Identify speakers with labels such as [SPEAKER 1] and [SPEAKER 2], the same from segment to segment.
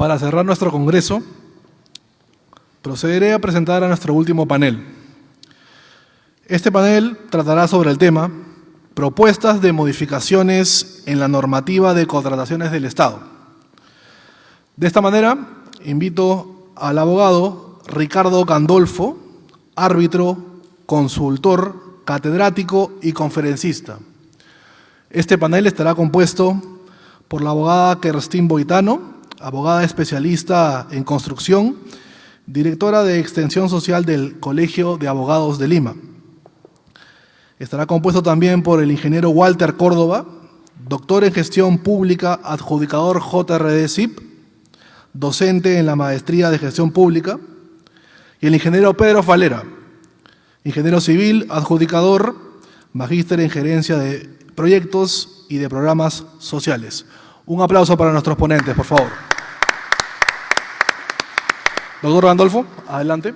[SPEAKER 1] Para cerrar nuestro congreso, procederé a presentar a nuestro último panel. Este panel tratará sobre el tema propuestas de modificaciones en la normativa de contrataciones del Estado. De esta manera, invito al abogado Ricardo Gandolfo, árbitro, consultor, catedrático y conferencista. Este panel estará compuesto por la abogada Kerstin Boitano, abogada especialista en construcción, directora de Extensión Social del Colegio de Abogados de Lima. Estará compuesto también por el ingeniero Walter Córdoba, doctor en Gestión Pública, adjudicador JRD-CIP, docente en la Maestría de Gestión Pública, y el ingeniero Pedro Falera, ingeniero civil, adjudicador, magíster en Gerencia de Proyectos y de Programas Sociales. Un aplauso para nuestros ponentes, por favor. Doctor Gandolfo, adelante.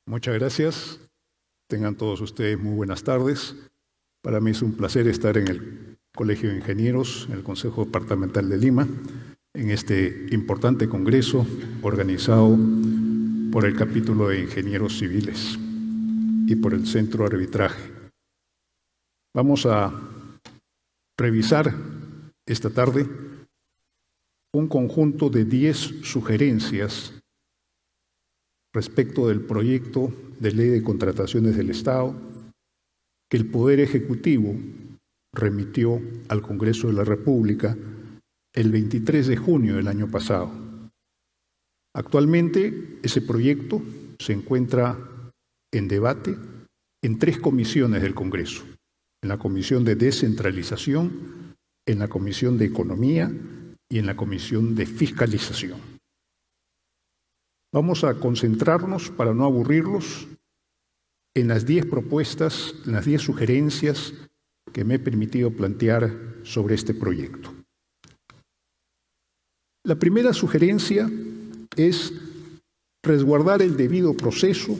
[SPEAKER 2] Muchas gracias. Tengan todos ustedes muy buenas tardes. Para mí es un placer estar en el Colegio de Ingenieros, en el Consejo Departamental de Lima, en este importante congreso organizado por el Capítulo de Ingenieros Civiles y por el Centro de Arbitraje. Vamos a revisar esta tarde un conjunto de 10 sugerencias respecto del proyecto de Ley de Contrataciones del Estado que el Poder Ejecutivo remitió al Congreso de la República el 23 de junio del año pasado. Actualmente, ese proyecto se encuentra en debate en 3 comisiones del Congreso: en la Comisión de Descentralización, en la Comisión de Economía y en la Comisión de Fiscalización. Vamos a concentrarnos, para no aburrirlos, en las 10 propuestas, en las 10 sugerencias que me he permitido plantear sobre este proyecto. La primera sugerencia es resguardar el debido proceso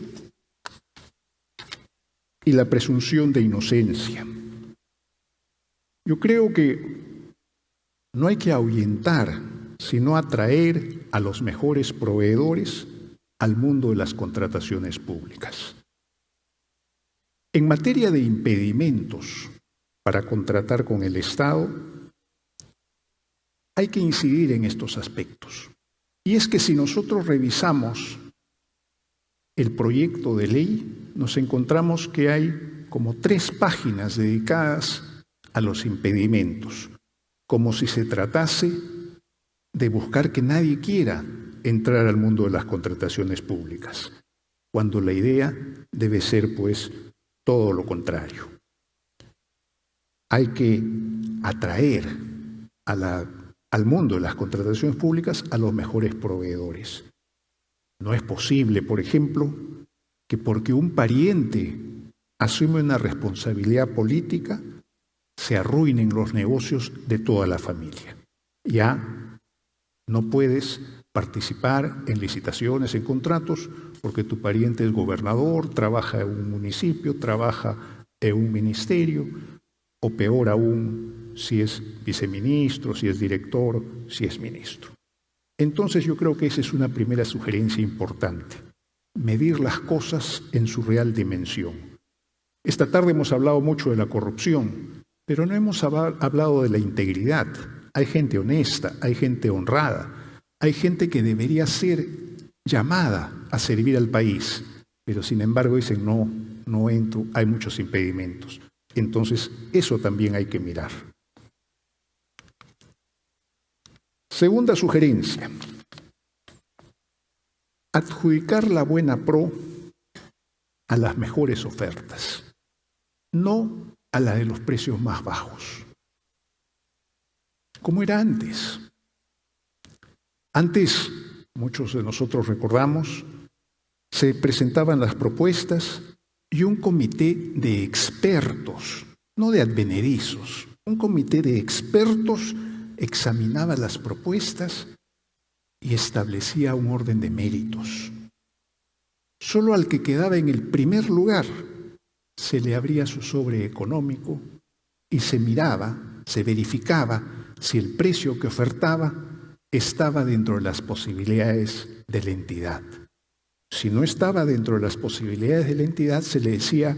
[SPEAKER 2] y la presunción de inocencia. Yo creo que no hay que ahuyentar, sino atraer a los mejores proveedores al mundo de las contrataciones públicas. En materia de impedimentos para contratar con el Estado, hay que incidir en estos aspectos. Y es que si nosotros revisamos el proyecto de ley, nos encontramos que hay como 3 páginas dedicadas a los impedimentos, como si se tratase de buscar que nadie quiera entrar al mundo de las contrataciones públicas, cuando la idea debe ser, pues, todo lo contrario. Hay que atraer al mundo de las contrataciones públicas a los mejores proveedores. No es posible, por ejemplo, que porque un pariente asume una responsabilidad política, se arruinen los negocios de toda la familia. Ya no puedes participar en licitaciones, en contratos, porque tu pariente es gobernador, trabaja en un municipio, trabaja en un ministerio, o peor aún, si es viceministro, si es director, si es ministro. Entonces yo creo que esa es una primera sugerencia importante: medir las cosas en su real dimensión. Esta tarde hemos hablado mucho de la corrupción, pero no hemos hablado de la integridad. Hay gente honesta, hay gente honrada, hay gente que debería ser llamada a servir al país, pero sin embargo dicen no entro, hay muchos impedimentos. Entonces eso también hay que mirar. Segunda sugerencia: adjudicar la buena pro a las mejores ofertas, no a la de los precios más bajos, como era antes. Antes, muchos de nosotros recordamos, se presentaban las propuestas y un comité de expertos, no de advenedizos, un comité de expertos examinaba las propuestas y establecía un orden de méritos. Solo al que quedaba en el primer lugar se le abría su sobre económico y se miraba, se verificaba si el precio que ofertaba estaba dentro de las posibilidades de la entidad. Si no estaba dentro de las posibilidades de la entidad, se le decía: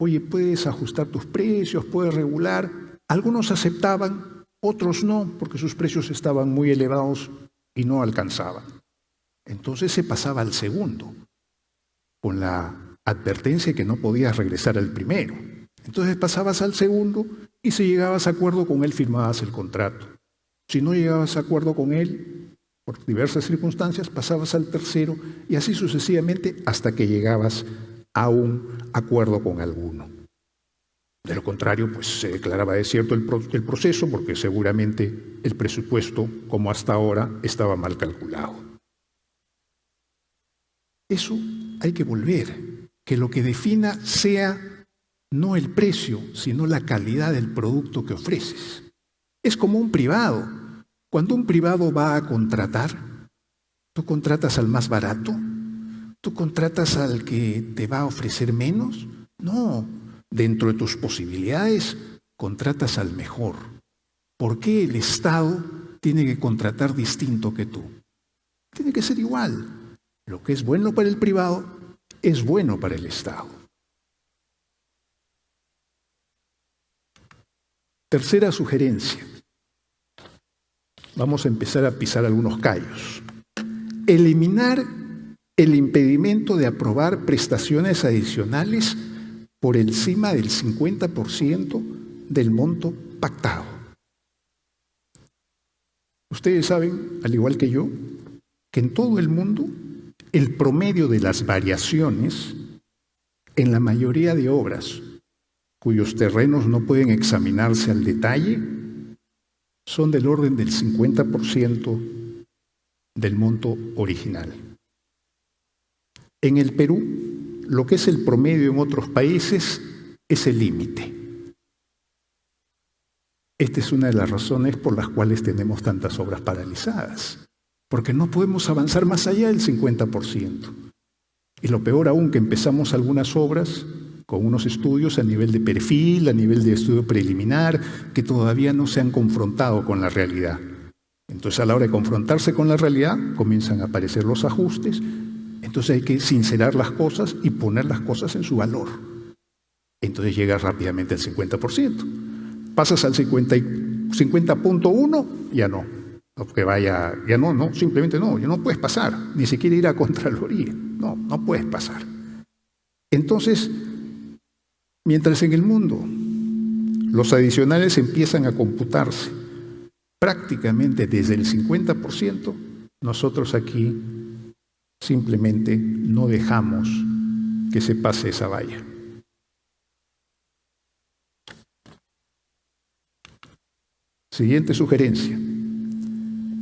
[SPEAKER 2] oye, puedes ajustar tus precios, puedes regular. Algunos aceptaban, otros no, porque sus precios estaban muy elevados y no alcanzaban. Entonces se pasaba al segundo, con la advertencia que no podías regresar al primero. Entonces pasabas al segundo y si llegabas a acuerdo con él, firmabas el contrato. Si no llegabas a acuerdo con él, por diversas circunstancias, pasabas al tercero y así sucesivamente hasta que llegabas a un acuerdo con alguno. De lo contrario, pues se declaraba desierto el proceso porque seguramente el presupuesto, como hasta ahora, estaba mal calculado. Eso hay que volver, que lo que defina sea no el precio, sino la calidad del producto que ofreces. Es como un privado. Cuando un privado va a contratar, ¿tú contratas al más barato? ¿Tú contratas al que te va a ofrecer menos? No, dentro de tus posibilidades, contratas al mejor. ¿Por qué el Estado tiene que contratar distinto que tú? Tiene que ser igual. Lo que es bueno para el privado es bueno para el Estado. Tercera sugerencia. Vamos a empezar a pisar algunos callos. Eliminar el impedimento de aprobar prestaciones adicionales por encima del 50% del monto pactado. Ustedes saben, al igual que yo, que en todo el mundo el promedio de las variaciones en la mayoría de obras cuyos terrenos no pueden examinarse al detalle son del orden del 50% del monto original. En el Perú, lo que es el promedio en otros países es el límite. Esta es una de las razones por las cuales tenemos tantas obras paralizadas, porque no podemos avanzar más allá del 50%. Y lo peor aún, que empezamos algunas obras con unos estudios a nivel de perfil, a nivel de estudio preliminar, que todavía no se han confrontado con la realidad. Entonces, a la hora de confrontarse con la realidad, comienzan a aparecer los ajustes. Entonces hay que sincerar las cosas y poner las cosas en su valor. Entonces llegas rápidamente al 50%. Pasas al 50.1, ya no. Que vaya, ya no, simplemente no, ya no puedes pasar, ni siquiera ir a Contraloría. No puedes pasar. Entonces, mientras en el mundo los adicionales empiezan a computarse prácticamente desde el 50%, nosotros aquí simplemente no dejamos que se pase esa valla. Siguiente sugerencia.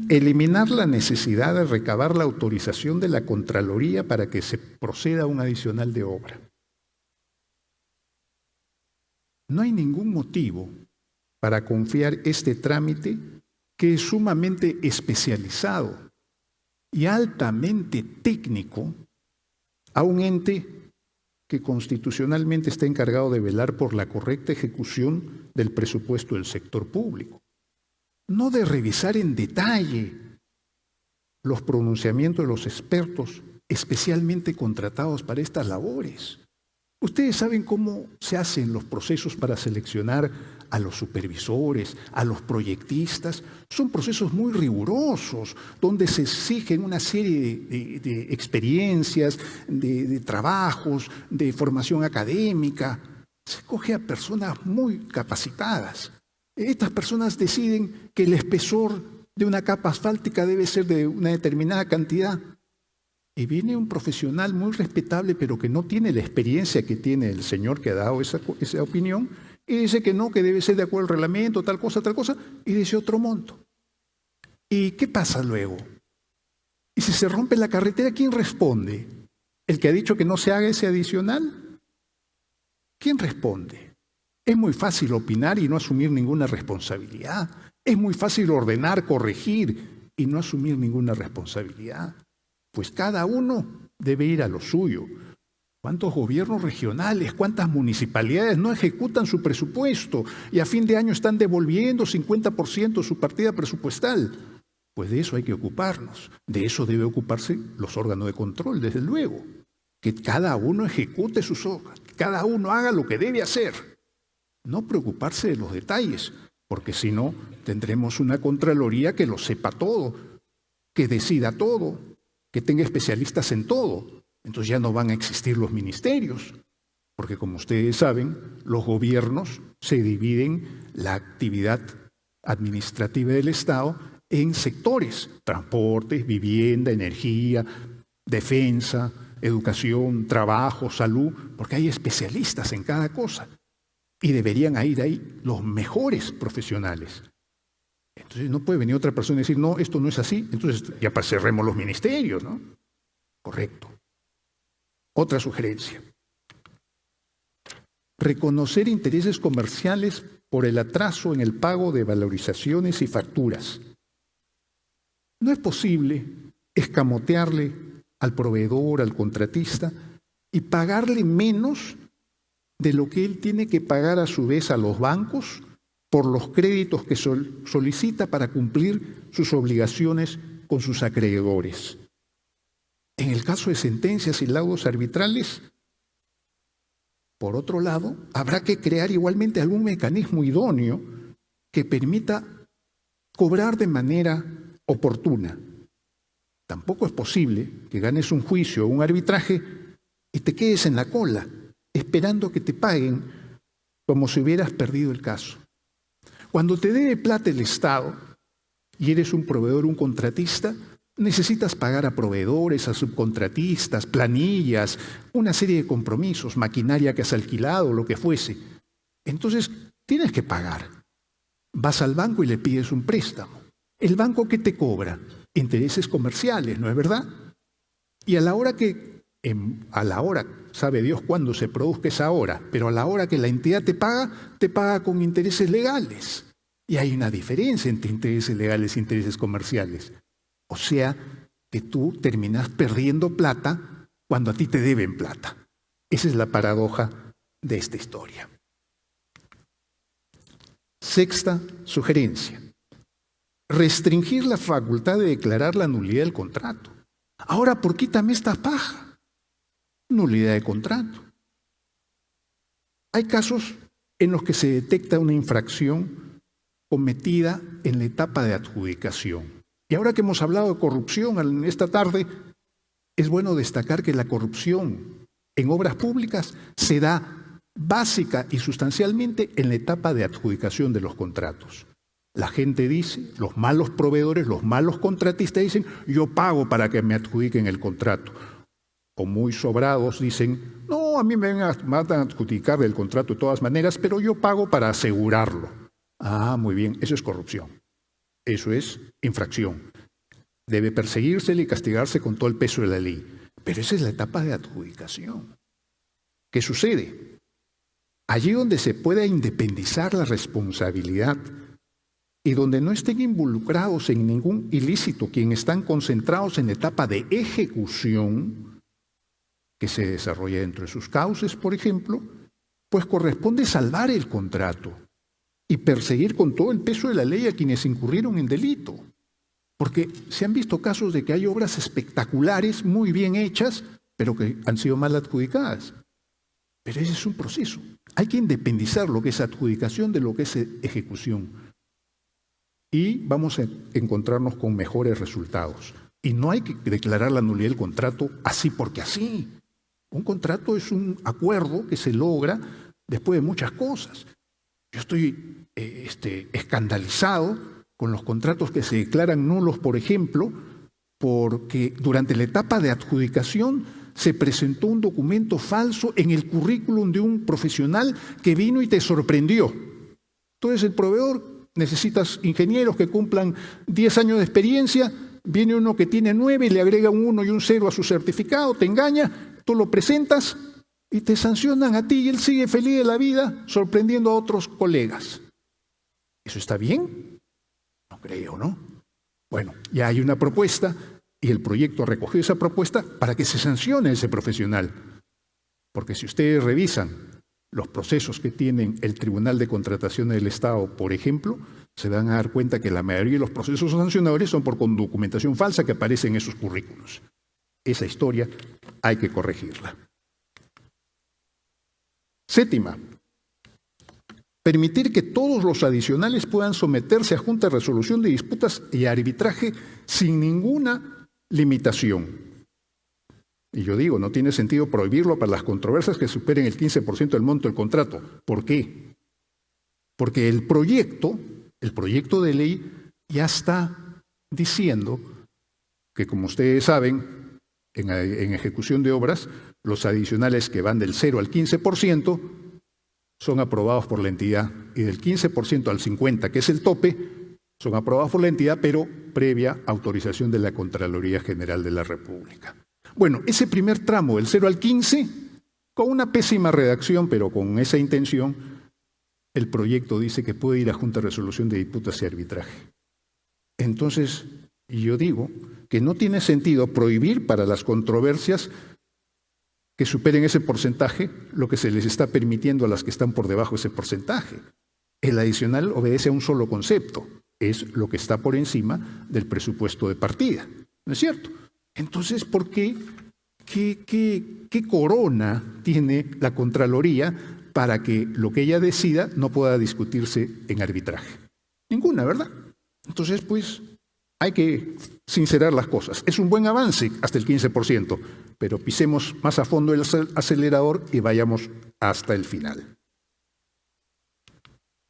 [SPEAKER 2] Eliminar la necesidad de recabar la autorización de la Contraloría para que se proceda a un adicional de obra. No hay ningún motivo para confiar este trámite, que es sumamente especializado y altamente técnico, a un ente que constitucionalmente está encargado de velar por la correcta ejecución del presupuesto del sector público. No de revisar en detalle los pronunciamientos de los expertos especialmente contratados para estas labores. Ustedes saben cómo se hacen los procesos para seleccionar a los supervisores, a los proyectistas. Son procesos muy rigurosos, donde se exigen una serie de experiencias, de trabajos, de formación académica. Se escoge a personas muy capacitadas. Estas personas deciden que el espesor de una capa asfáltica debe ser de una determinada cantidad. Y viene un profesional muy respetable, pero que no tiene la experiencia que tiene el señor que ha dado esa opinión, y dice que no, que debe ser de acuerdo al reglamento, tal cosa, y dice otro monto. ¿Y qué pasa luego? Y si se rompe la carretera, ¿quién responde? ¿El que ha dicho que no se haga ese adicional? ¿Quién responde? Es muy fácil opinar y no asumir ninguna responsabilidad. Es muy fácil ordenar, corregir y no asumir ninguna responsabilidad. Pues cada uno debe ir a lo suyo. ¿Cuántos gobiernos regionales, cuántas municipalidades no ejecutan su presupuesto y a fin de año están devolviendo 50% de su partida presupuestal? Pues de eso hay que ocuparnos. De eso debe ocuparse los órganos de control, desde luego. Que cada uno ejecute sus obras, que cada uno haga lo que debe hacer. No preocuparse de los detalles, porque si no, tendremos una Contraloría que lo sepa todo, que decida todo, que tenga especialistas en todo. Entonces ya no van a existir los ministerios, porque como ustedes saben, los gobiernos se dividen la actividad administrativa del Estado en sectores: transporte, vivienda, energía, defensa, educación, trabajo, salud, porque hay especialistas en cada cosa y deberían ir ahí los mejores profesionales. Entonces no puede venir otra persona y decir, no, esto no es así, entonces ya cerremos los ministerios, ¿no? Correcto. Otra sugerencia: reconocer intereses comerciales por el atraso en el pago de valorizaciones y facturas. No es posible escamotearle al proveedor, al contratista, y pagarle menos de lo que él tiene que pagar a su vez a los bancos por los créditos que solicita para cumplir sus obligaciones con sus acreedores. En el caso de sentencias y laudos arbitrales, por otro lado, habrá que crear igualmente algún mecanismo idóneo que permita cobrar de manera oportuna. Tampoco es posible que ganes un juicio o un arbitraje y te quedes en la cola, esperando que te paguen como si hubieras perdido el caso. Cuando te debe plata el Estado y eres un proveedor, un contratista, necesitas pagar a proveedores, a subcontratistas, planillas, una serie de compromisos, maquinaria que has alquilado, lo que fuese. Entonces, tienes que pagar. Vas al banco y le pides un préstamo. ¿El banco qué te cobra? Intereses comerciales, ¿no es verdad? Y a la hora, sabe Dios cuándo se produzca esa hora, pero a la hora que la entidad te paga con intereses legales. Y hay una diferencia entre intereses legales e intereses comerciales. O sea, que tú terminas perdiendo plata cuando a ti te deben plata. Esa es la paradoja de esta historia. Sexta sugerencia: restringir la facultad de declarar la nulidad del contrato. Ahora, ¿por qué también esta paja? Nulidad de contrato. Hay casos en los que se detecta una infracción cometida en la etapa de adjudicación. Y ahora que hemos hablado de corrupción esta tarde, es bueno destacar que la corrupción en obras públicas se da básica y sustancialmente en la etapa de adjudicación de los contratos. La gente dice, los malos proveedores, los malos contratistas dicen, yo pago para que me adjudiquen el contrato. O muy sobrados dicen, no, a mí me van a adjudicar el contrato de todas maneras, pero yo pago para asegurarlo. Ah, muy bien, eso es corrupción. Eso es infracción. Debe perseguírsele y castigarse con todo el peso de la ley. Pero esa es la etapa de adjudicación. ¿Qué sucede? Allí donde se pueda independizar la responsabilidad y donde no estén involucrados en ningún ilícito quienes están concentrados en la etapa de ejecución, que se desarrolla dentro de sus cauces, por ejemplo, pues corresponde salvar el contrato y perseguir con todo el peso de la ley a quienes incurrieron en delito. Porque se han visto casos de que hay obras espectaculares, muy bien hechas, pero que han sido mal adjudicadas. Pero ese es un proceso. Hay que independizar lo que es adjudicación de lo que es ejecución. Y vamos a encontrarnos con mejores resultados. Y no hay que declarar la nulidad del contrato así porque así. Un contrato es un acuerdo que se logra después de muchas cosas. Yo estoy escandalizado con los contratos que se declaran nulos, por ejemplo, porque durante la etapa de adjudicación se presentó un documento falso en el currículum de un profesional que vino y te sorprendió. Entonces el proveedor, necesitas ingenieros que cumplan 10 años de experiencia, viene uno que tiene 9 y le agrega un 1 y un 0 a su certificado, te engaña, tú lo presentas y te sancionan a ti y él sigue feliz de la vida sorprendiendo a otros colegas. ¿Eso está bien? No creo, ¿no? Bueno, ya hay una propuesta y el proyecto ha recogido esa propuesta para que se sancione a ese profesional. Porque si ustedes revisan los procesos que tienen el Tribunal de Contrataciones del Estado, por ejemplo, se van a dar cuenta que la mayoría de los procesos sancionadores son por con documentación falsa que aparece en esos currículos. Esa historia hay que corregirla. Séptima, permitir que todos los adicionales puedan someterse a junta de resolución de disputas y arbitraje sin ninguna limitación. Y yo digo, no tiene sentido prohibirlo para las controversias que superen el 15% del monto del contrato. ¿Por qué? Porque el proyecto de ley ya está diciendo que, como ustedes saben, en ejecución de obras, los adicionales que van del 0 al 15% son aprobados por la entidad, y del 15% al 50%, que es el tope, son aprobados por la entidad, pero previa autorización de la Contraloría General de la República. Bueno, ese primer tramo, del 0 al 15, con una pésima redacción, pero con esa intención, el proyecto dice que puede ir a Junta de Resolución de Disputas y Arbitraje. Entonces, yo digo que no tiene sentido prohibir para las controversias que superen ese porcentaje lo que se les está permitiendo a las que están por debajo de ese porcentaje. El adicional obedece a un solo concepto, es lo que está por encima del presupuesto de partida, ¿no es cierto? Entonces, ¿por qué? ¿Qué corona tiene la Contraloría para que lo que ella decida no pueda discutirse en arbitraje? Ninguna, ¿verdad? Entonces, pues, hay que sincerar las cosas. Es un buen avance hasta el 15%, pero pisemos más a fondo el acelerador y vayamos hasta el final.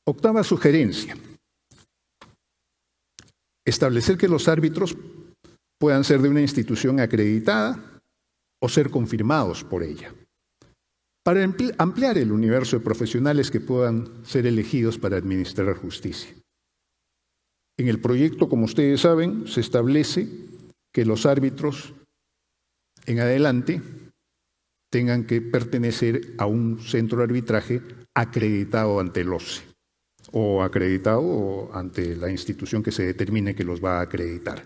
[SPEAKER 2] Octava sugerencia. Establecer que los árbitros puedan ser de una institución acreditada o ser confirmados por ella, para ampliar el universo de profesionales que puedan ser elegidos para administrar justicia. En el proyecto, como ustedes saben, se establece que los árbitros en adelante tengan que pertenecer a un centro de arbitraje acreditado ante el OCE o acreditado ante la institución que se determine que los va a acreditar.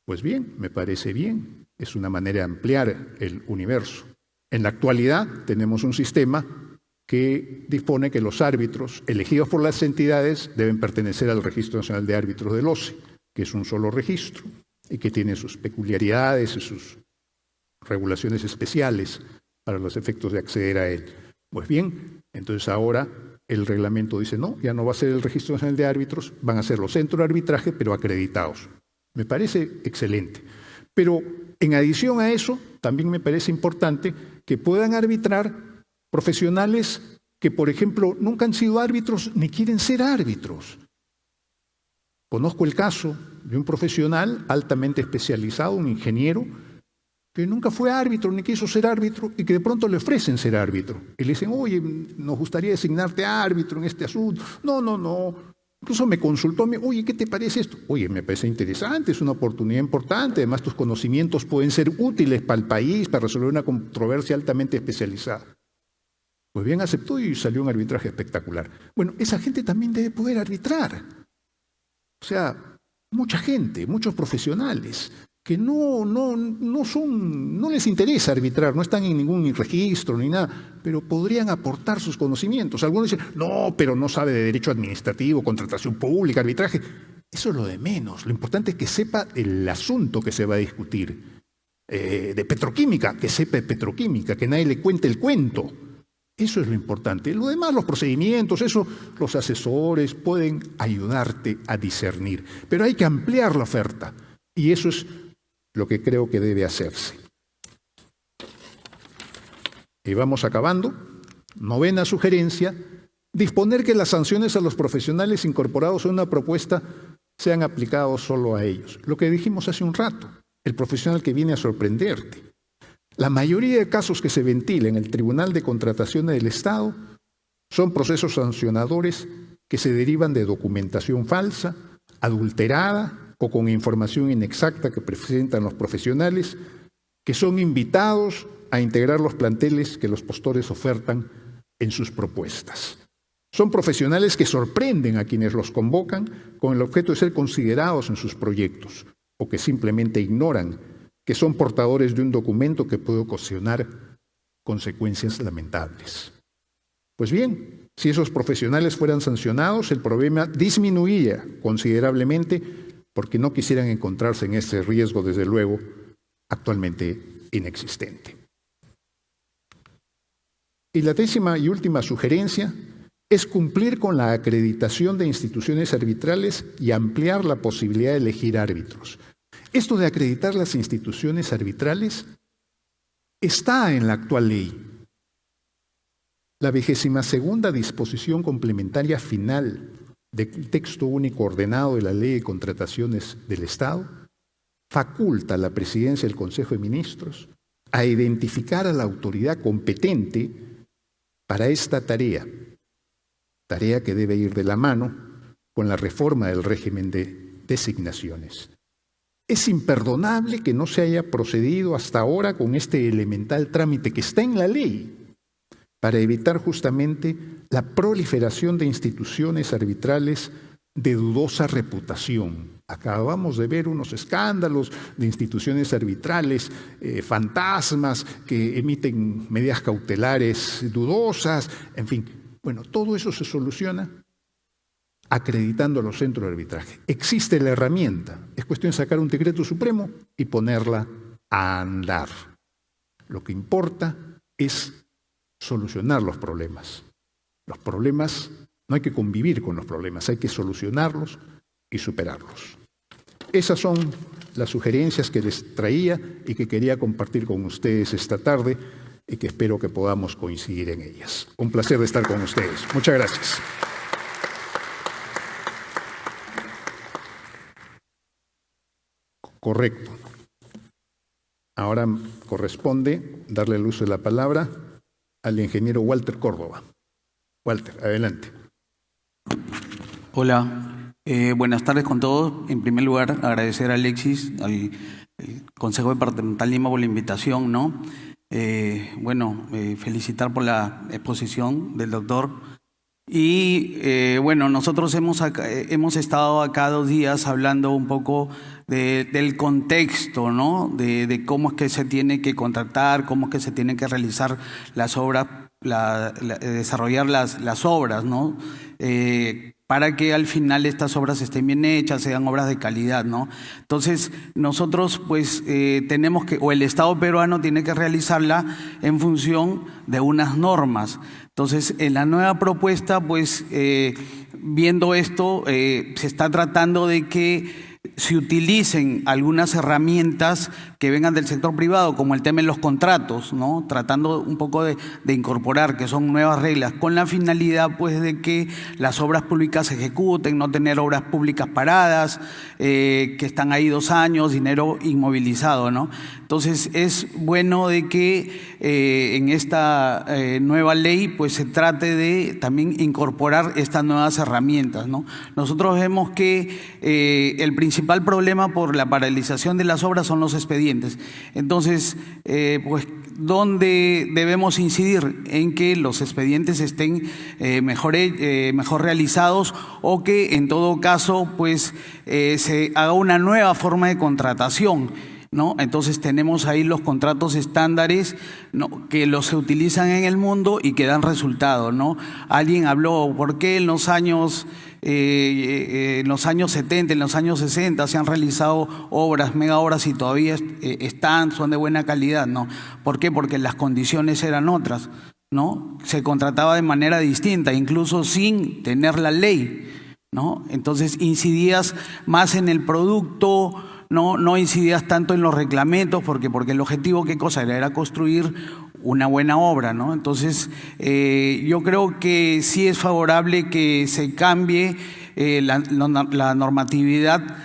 [SPEAKER 2] Pues bien, me parece bien. Es una manera de ampliar el universo. En la actualidad tenemos un sistema que dispone que los árbitros elegidos por las entidades deben pertenecer al Registro Nacional de Árbitros del OCE, que es un solo registro y que tiene sus peculiaridades y sus regulaciones especiales para los efectos de acceder a él. Pues bien, entonces ahora el reglamento dice no, ya no va a ser el Registro Nacional de Árbitros, van a ser los centros de arbitraje, pero acreditados. Me parece excelente. Pero en adición a eso, también me parece importante que puedan arbitrar profesionales que, por ejemplo, nunca han sido árbitros ni quieren ser árbitros. Conozco el caso de un profesional altamente especializado, un ingeniero, que nunca fue árbitro ni quiso ser árbitro y que de pronto le ofrecen ser árbitro. Y le dicen, oye, nos gustaría designarte árbitro en este asunto. No. Incluso me consultó, oye, ¿qué te parece esto? Oye, me parece interesante, es una oportunidad importante, además tus conocimientos pueden ser útiles para el país, para resolver una controversia altamente especializada. Pues bien, aceptó y salió un arbitraje espectacular. Bueno, esa gente también debe poder arbitrar. O sea, mucha gente, muchos profesionales que no les interesa arbitrar, no están en ningún registro ni nada, pero podrían aportar sus conocimientos. Algunos dicen, no, pero no sabe de derecho administrativo, contratación pública, arbitraje. Eso es lo de menos. Lo importante es que sepa el asunto que se va a discutir. De petroquímica, que sepa de petroquímica, que nadie le cuente el cuento. Eso es lo importante. Lo demás, los procedimientos, eso los asesores pueden ayudarte a discernir. Pero hay que ampliar la oferta. Y eso es lo que creo que debe hacerse. Y vamos acabando. Novena sugerencia, disponer que las sanciones a los profesionales incorporados en una propuesta sean aplicados solo a ellos. Lo que dijimos hace un rato, el profesional que viene a sorprenderte. La mayoría de casos que se ventilan en el Tribunal de Contrataciones del Estado son procesos sancionadores que se derivan de documentación falsa, adulterada o con información inexacta que presentan los profesionales, que son invitados a integrar los planteles que los postores ofertan en sus propuestas. Son profesionales que sorprenden a quienes los convocan con el objeto de ser considerados en sus proyectos o que simplemente ignoran que son portadores de un documento que puede ocasionar consecuencias lamentables. Pues bien, si esos profesionales fueran sancionados, el problema disminuiría considerablemente porque no quisieran encontrarse en ese riesgo, desde luego, actualmente inexistente. Y la 10ª y última sugerencia es cumplir con la acreditación de instituciones arbitrales y ampliar la posibilidad de elegir árbitros. Esto de acreditar las instituciones arbitrales está en la actual ley. La 22ª disposición complementaria final del texto único ordenado de la Ley de Contrataciones del Estado faculta a la Presidencia del Consejo de Ministros a identificar a la autoridad competente para esta tarea que debe ir de la mano con la reforma del régimen de designaciones. Es imperdonable que no se haya procedido hasta ahora con este elemental trámite que está en la ley para evitar justamente la proliferación de instituciones arbitrales de dudosa reputación. Acabamos de ver unos escándalos de instituciones arbitrales, fantasmas que emiten medidas cautelares dudosas, en fin. Bueno, todo eso se soluciona acreditando a los centros de arbitraje. Existe la herramienta, es cuestión de sacar un decreto supremo y ponerla a andar. Lo que importa es solucionar los problemas. Los problemas, no hay que convivir con los problemas, hay que solucionarlos y superarlos. Esas son las sugerencias que les traía y que quería compartir con ustedes esta tarde y que espero que podamos coincidir en ellas. Un placer de estar con ustedes. Muchas gracias. Correcto. Ahora corresponde darle el uso de la palabra al ingeniero Walter Córdoba. Walter, adelante.
[SPEAKER 3] Hola, buenas tardes con todos. En primer lugar, agradecer a Alexis, al Consejo Departamental Lima por la invitación, ¿no? Felicitar por la exposición del doctor. Y nosotros hemos estado acá 2 días hablando un poco del contexto, ¿no? De cómo es que se tiene que contratar, cómo es que se tienen que realizar las obras, desarrollar las obras, ¿no? Para que al final estas obras estén bien hechas, sean obras de calidad, ¿no? Entonces, nosotros pues tenemos que, o el Estado peruano tiene que realizarla en función de unas normas. Entonces, en la nueva propuesta, pues, viendo esto, se está tratando de que se utilicen algunas herramientas que vengan del sector privado, como el tema de los contratos, ¿no? Tratando un poco de incorporar, que son nuevas reglas, con la finalidad pues de que las obras públicas se ejecuten, no tener obras públicas paradas, que están ahí 2 años, dinero inmovilizado, ¿no? Entonces es bueno de que en esta nueva ley pues se trate de también incorporar estas nuevas herramientas, ¿no? Nosotros vemos que el principal problema por la paralización de las obras son los expedientes. Entonces, ¿dónde debemos incidir? En que los expedientes estén mejor realizados, o que en todo caso pues se haga una nueva forma de contratación, ¿no? Entonces tenemos ahí los contratos estándares, ¿no? Que los se utilizan en el mundo y que dan resultado, ¿no? Alguien habló, ¿por qué en los años 70, en los años 60 se han realizado obras, mega obras, y todavía son de buena calidad, ¿no? ¿Por qué? Porque las condiciones eran otras, ¿no? Se contrataba de manera distinta, incluso sin tener la ley, ¿no? Entonces incidías más en el producto, no incidías tanto en los reglamentos, porque el objetivo, ¿qué cosa era? Era construir una buena obra, ¿no? Entonces, yo creo que sí es favorable que se cambie la normatividad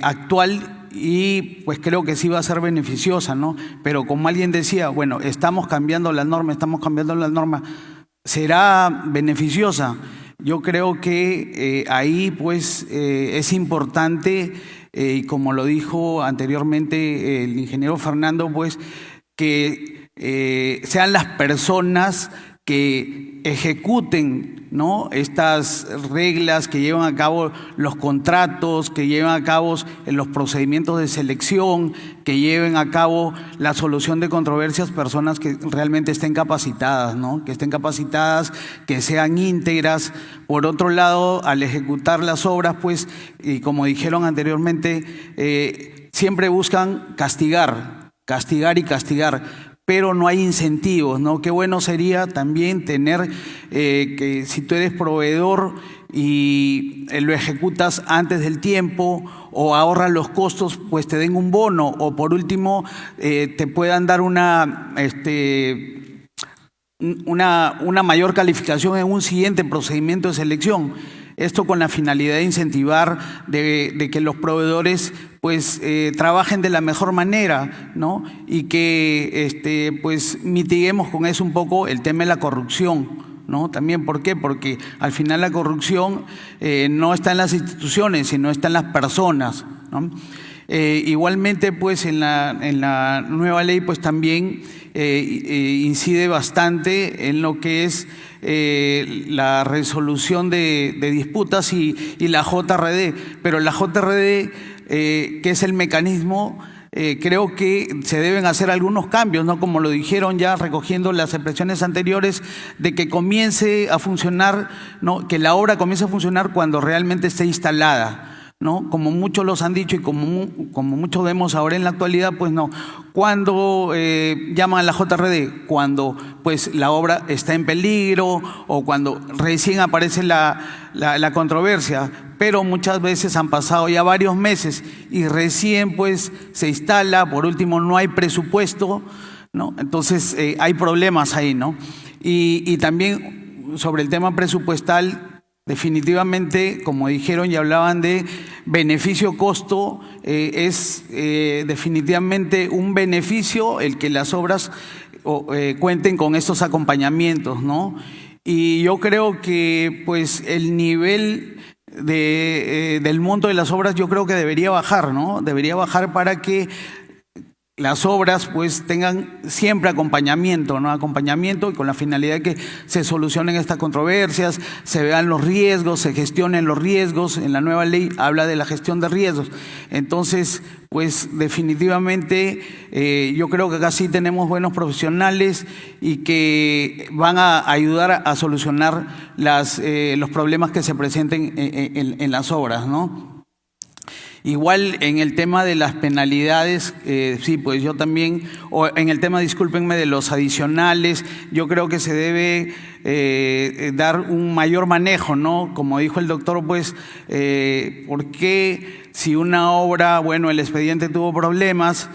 [SPEAKER 3] actual, y pues creo que sí va a ser beneficiosa, ¿no? Pero como alguien decía, bueno, estamos cambiando la norma, ¿será beneficiosa? Yo creo que ahí pues es importante, y como lo dijo anteriormente el ingeniero Fernando, pues que sean las personas que ejecuten, ¿no?, estas reglas, que llevan a cabo los contratos, que lleven a cabo los procedimientos de selección, que lleven a cabo la solución de controversias, personas que realmente estén capacitadas, ¿no?, que estén capacitadas, que sean íntegras. Por otro lado, al ejecutar las obras, pues, y como dijeron anteriormente, siempre buscan castigar, pero no hay incentivos, ¿no? Qué bueno sería también tener que si tú eres proveedor y lo ejecutas antes del tiempo o ahorras los costos, pues te den un bono, o por último te puedan dar una mayor calificación en un siguiente procedimiento de selección. Esto con la finalidad de incentivar de que los proveedores pues trabajen de la mejor manera, ¿no? Y que pues mitiguemos con eso un poco el tema de la corrupción, ¿no? También, ¿por qué? Porque al final la corrupción no está en las instituciones, sino está en las personas, ¿no? Igualmente, pues en la nueva ley, pues también incide bastante en lo que es la resolución de disputas y la JRD, pero la JRD, que es el mecanismo, creo que se deben hacer algunos cambios, ¿no? Como lo dijeron ya recogiendo las expresiones anteriores, de que comience a funcionar, ¿no?, que la obra comience a funcionar cuando realmente esté instalada, ¿no? Como muchos los han dicho y como muchos vemos ahora en la actualidad, pues no. ¿Cuándo llaman a la JRD? Cuando pues la obra está en peligro o cuando recién aparece la controversia, pero muchas veces han pasado ya varios meses y recién pues se instala, por último no hay presupuesto, ¿no? Entonces hay problemas ahí, ¿no? Y también sobre el tema presupuestal, definitivamente, como dijeron y hablaban de beneficio-costo, es definitivamente un beneficio el que las obras cuenten con estos acompañamientos, ¿no? Y yo creo que pues el nivel del monto de las obras yo creo que debería bajar, ¿no? Debería bajar para que las obras pues tengan siempre acompañamiento, ¿no? Acompañamiento, y con la finalidad de que se solucionen estas controversias, se vean los riesgos, se gestionen los riesgos. En la nueva ley habla de la gestión de riesgos. Entonces, pues definitivamente yo creo que acá sí tenemos buenos profesionales y que van a ayudar a solucionar los problemas que se presenten en las obras, ¿no? Igual en el tema de las penalidades, sí, pues yo también, o en el tema, discúlpenme, de los adicionales, yo creo que se debe dar un mayor manejo, ¿no? Como dijo el doctor, pues, ¿por qué si una obra, bueno, el expediente tuvo problemas,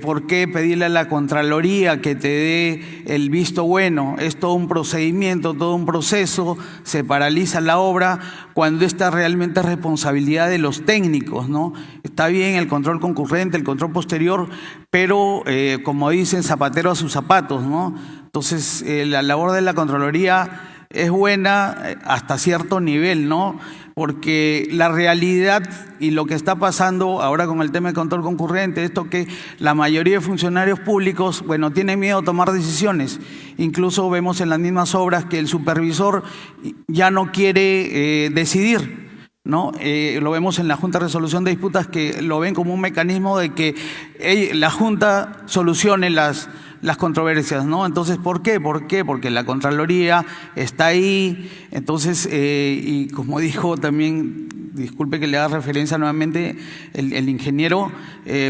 [SPEAKER 3] ¿por qué pedirle a la Contraloría que te dé el visto bueno? Es todo un procedimiento, todo un proceso, se paraliza la obra cuando esta realmente es responsabilidad de los técnicos, ¿no? Está bien el control concurrente, el control posterior, pero como dicen, zapatero a sus zapatos, ¿no? Entonces, la labor de la Contraloría es buena hasta cierto nivel, ¿no? Porque la realidad y lo que está pasando ahora con el tema de control concurrente, esto que la mayoría de funcionarios públicos, bueno, tienen miedo a tomar decisiones. Incluso vemos en las mismas obras que el supervisor ya no quiere decidir, ¿no? Lo vemos en la Junta de Resolución de Disputas, que lo ven como un mecanismo de que la Junta solucione las controversias, ¿no? Entonces, ¿por qué? ¿Por qué? Porque la Contraloría está ahí. Entonces, y como dijo también, disculpe que le haga referencia nuevamente, el ingeniero,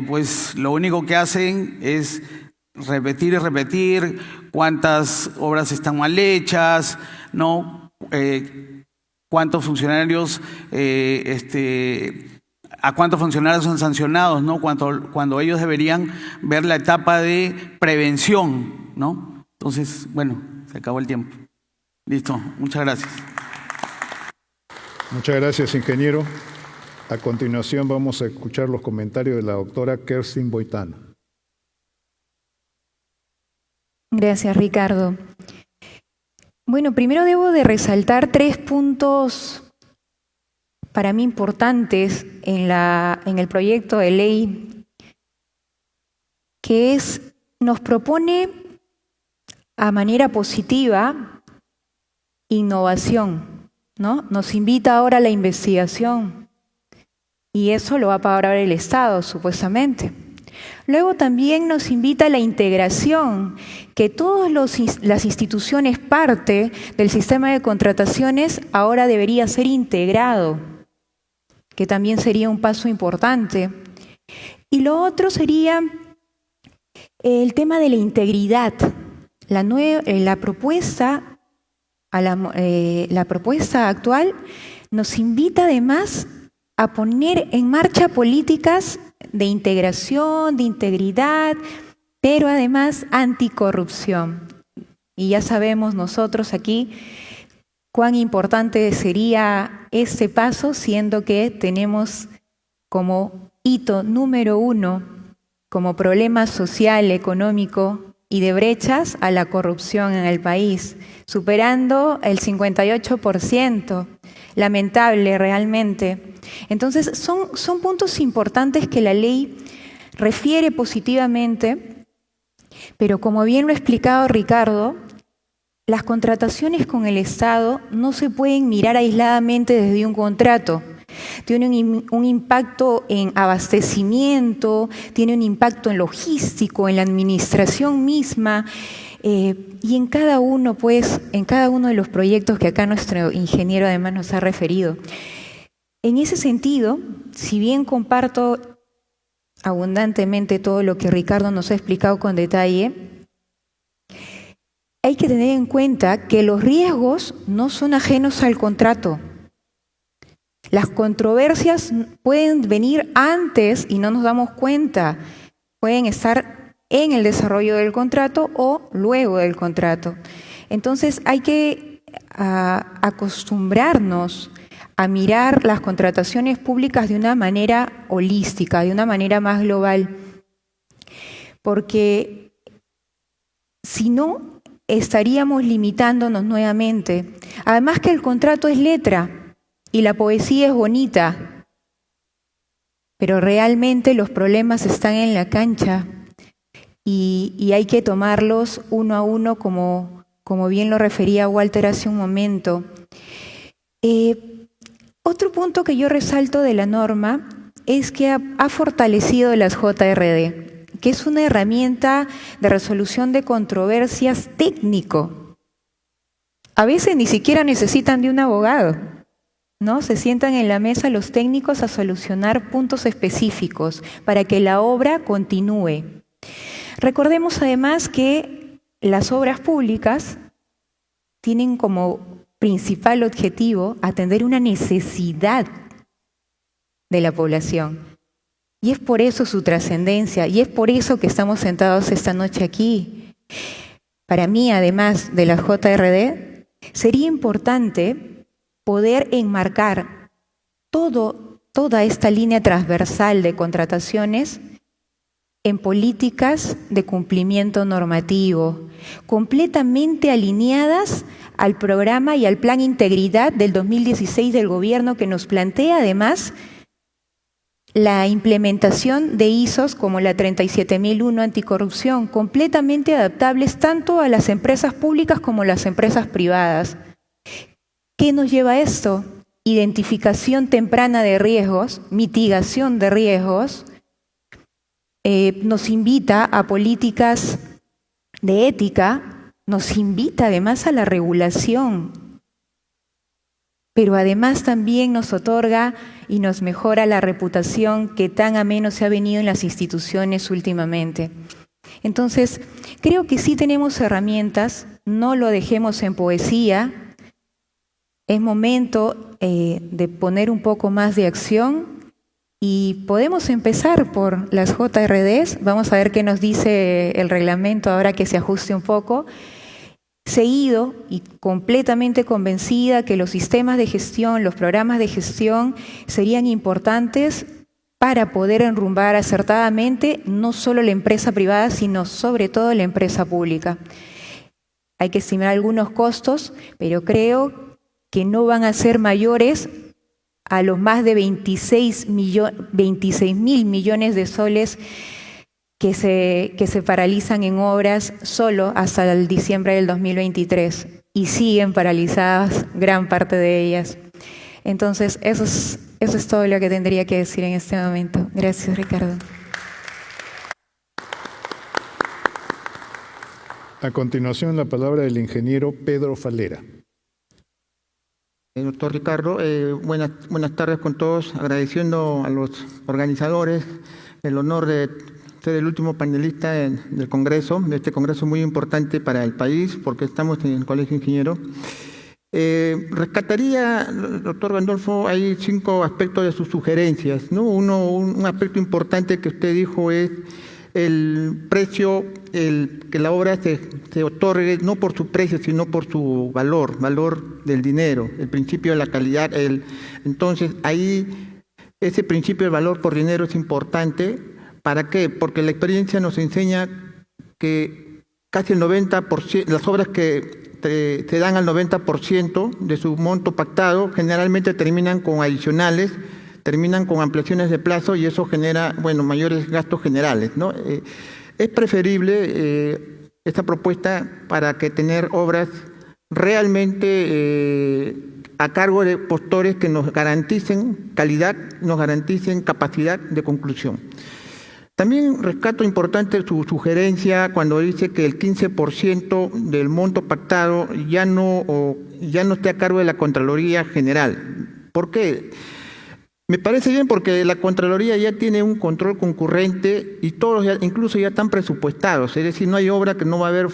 [SPEAKER 3] pues lo único que hacen es repetir y repetir cuántas obras están mal hechas, ¿no? Cuántos funcionarios a cuántos funcionarios son sancionados, ¿no? Cuando ellos deberían ver la etapa de prevención, ¿no? Entonces, bueno, se acabó el tiempo. Listo, muchas gracias.
[SPEAKER 2] Muchas gracias, ingeniero. A continuación vamos a escuchar los comentarios de la doctora Kerstin Boitano.
[SPEAKER 4] Gracias, Ricardo. Bueno, primero debo de resaltar 3 puntos para mí importantes en el proyecto de ley, que nos propone a manera positiva innovación, ¿no? Nos invita ahora a la investigación y eso lo va a pagar ahora el Estado, supuestamente. Luego también nos invita a la integración, que todas las instituciones parte del sistema de contrataciones ahora debería ser integrado, que también sería un paso importante. Y lo otro sería el tema de la integridad. La propuesta actual nos invita además a poner en marcha políticas de integración, de integridad, pero además anticorrupción. Y ya sabemos nosotros aquí cuán importante sería este paso, siendo que tenemos como hito número 1, como problema social, económico y de brechas a la corrupción en el país, superando el 58%. Lamentable realmente. Entonces, son puntos importantes que la ley refiere positivamente, pero como bien lo ha explicado Ricardo, las contrataciones con el Estado no se pueden mirar aisladamente desde un contrato. Tiene un impacto en abastecimiento, tiene un impacto en logístico, en la administración misma, y en cada uno de los proyectos que acá nuestro ingeniero además nos ha referido. En ese sentido, si bien comparto abundantemente todo lo que Ricardo nos ha explicado con detalle, hay que tener en cuenta que los riesgos no son ajenos al contrato. Las controversias pueden venir antes y no nos damos cuenta, pueden estar en el desarrollo del contrato o luego del contrato. Entonces hay que acostumbrarnos a mirar las contrataciones públicas de una manera holística, de una manera más global, porque si no, estaríamos limitándonos nuevamente. Además que el contrato es letra y la poesía es bonita, pero realmente los problemas están en la cancha y hay que tomarlos uno a uno, como bien lo refería Walter hace un momento. Otro punto que yo resalto de la norma es que ha fortalecido las JRD, que es una herramienta de resolución de controversias técnico. A veces ni siquiera necesitan de un abogado, ¿no? Se sientan en la mesa los técnicos a solucionar puntos específicos para que la obra continúe. Recordemos además que las obras públicas tienen como principal objetivo atender una necesidad de la población. Y es por eso su trascendencia, y es por eso que estamos sentados esta noche aquí. Para mí, además de las JRD, sería importante poder enmarcar toda esta línea transversal de contrataciones en políticas de cumplimiento normativo, completamente alineadas al programa y al plan Integridad del 2016 del gobierno, que nos plantea además la implementación de ISOs como la 37001 anticorrupción, completamente adaptables tanto a las empresas públicas como a las empresas privadas. ¿Qué nos lleva a esto? Identificación temprana de riesgos, mitigación de riesgos, nos invita a políticas de ética, nos invita además a la regulación, pero además también nos otorga y nos mejora la reputación que tan ameno se ha venido en las instituciones últimamente. Entonces, creo que sí tenemos herramientas, no lo dejemos en poesía, es momento de poner un poco más de acción. Y podemos empezar por las JRDs, vamos a ver qué nos dice el reglamento ahora que se ajuste un poco. Seguido y completamente convencida que los sistemas de gestión, los programas de gestión serían importantes para poder enrumbar acertadamente no solo la empresa privada, sino sobre todo la empresa pública. Hay que estimar algunos costos, pero creo que no van a ser mayores a los más de 26.000 millones de soles que se paralizan en obras solo hasta el diciembre del 2023 y siguen paralizadas gran parte de ellas. Entonces, eso es todo lo que tendría que decir en este momento. Gracias, Ricardo.
[SPEAKER 2] A continuación, la palabra del ingeniero Pedro Falera.
[SPEAKER 5] Doctor Ricardo, buenas tardes con todos, agradeciendo a los organizadores el honor de ser el último panelista del Congreso, de este Congreso muy importante para el país, porque estamos en el Colegio Ingeniero. Rescataría, doctor Gandolfo, hay 5 aspectos de sus sugerencias, ¿no? Un aspecto importante que usted dijo es el precio, que la obra se otorgue no por su precio, sino por su valor del dinero, el principio de la calidad. Entonces, ahí ese principio del valor por dinero es importante. ¿Para qué? Porque la experiencia nos enseña que casi el 90%, las obras que se dan al 90% de su monto pactado, generalmente terminan con adicionales, terminan con ampliaciones de plazo y eso genera, mayores gastos generales, ¿no? Es preferible esta propuesta para que tener obras realmente a cargo de postores que nos garanticen calidad, nos garanticen capacidad de conclusión. También rescato importante su sugerencia cuando dice que el 15% del monto pactado ya no esté a cargo de la Contraloría General. ¿Por qué? Me parece bien porque la Contraloría ya tiene un control concurrente y todos incluso ya están presupuestados, es decir, no hay obra que no va a haber,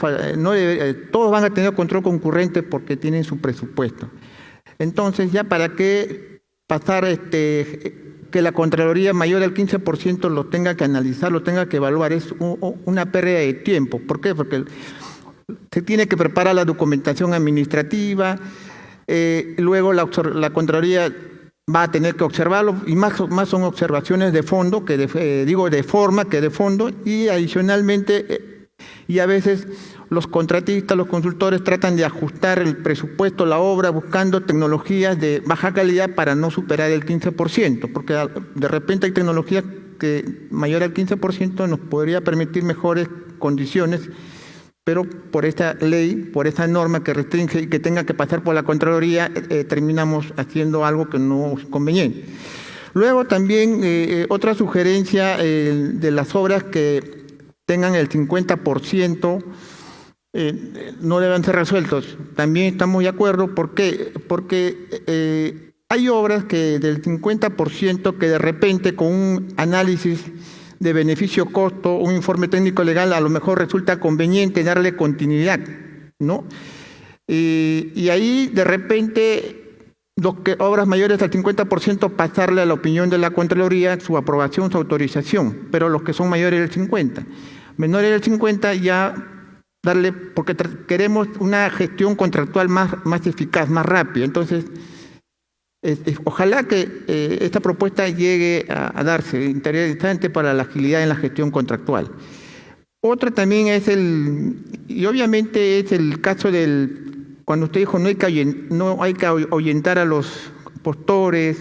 [SPEAKER 5] todos van a tener control concurrente porque tienen su presupuesto. Entonces, ya para qué pasar que la Contraloría mayor al 15% lo tenga que analizar, lo tenga que evaluar, es una pérdida de tiempo. ¿Por qué? Porque se tiene que preparar la documentación administrativa, luego la Contraloría va a tener que observarlo, y más son observaciones de fondo, de forma que de fondo, y adicionalmente, y a veces los contratistas, los consultores tratan de ajustar el presupuesto, la obra, buscando tecnologías de baja calidad para no superar el 15%, porque de repente hay tecnologías que mayor al 15% nos podría permitir mejores condiciones, pero por esta ley, por esa norma que restringe y que tenga que pasar por la Contraloría, terminamos haciendo algo que no es conveniente. Luego también otra sugerencia de las obras que tengan el 50%, no deben ser resueltos. También estamos de acuerdo. ¿Por qué? Porque hay obras que del 50% que de repente con un análisis de beneficio-costo, un informe técnico legal, a lo mejor resulta conveniente darle continuidad, ¿no? Y ahí de repente obras mayores al 50% pasarle a la opinión de la Contraloría su aprobación, su autorización, pero los que son mayores del 50%. Menores del 50% ya darle, porque queremos una gestión contractual más eficaz, más rápida. Entonces, ojalá que esta propuesta llegue a darse interesante para la agilidad en la gestión contractual. Otra también es y obviamente es el caso cuando usted dijo no hay que ahuyentar a los postores.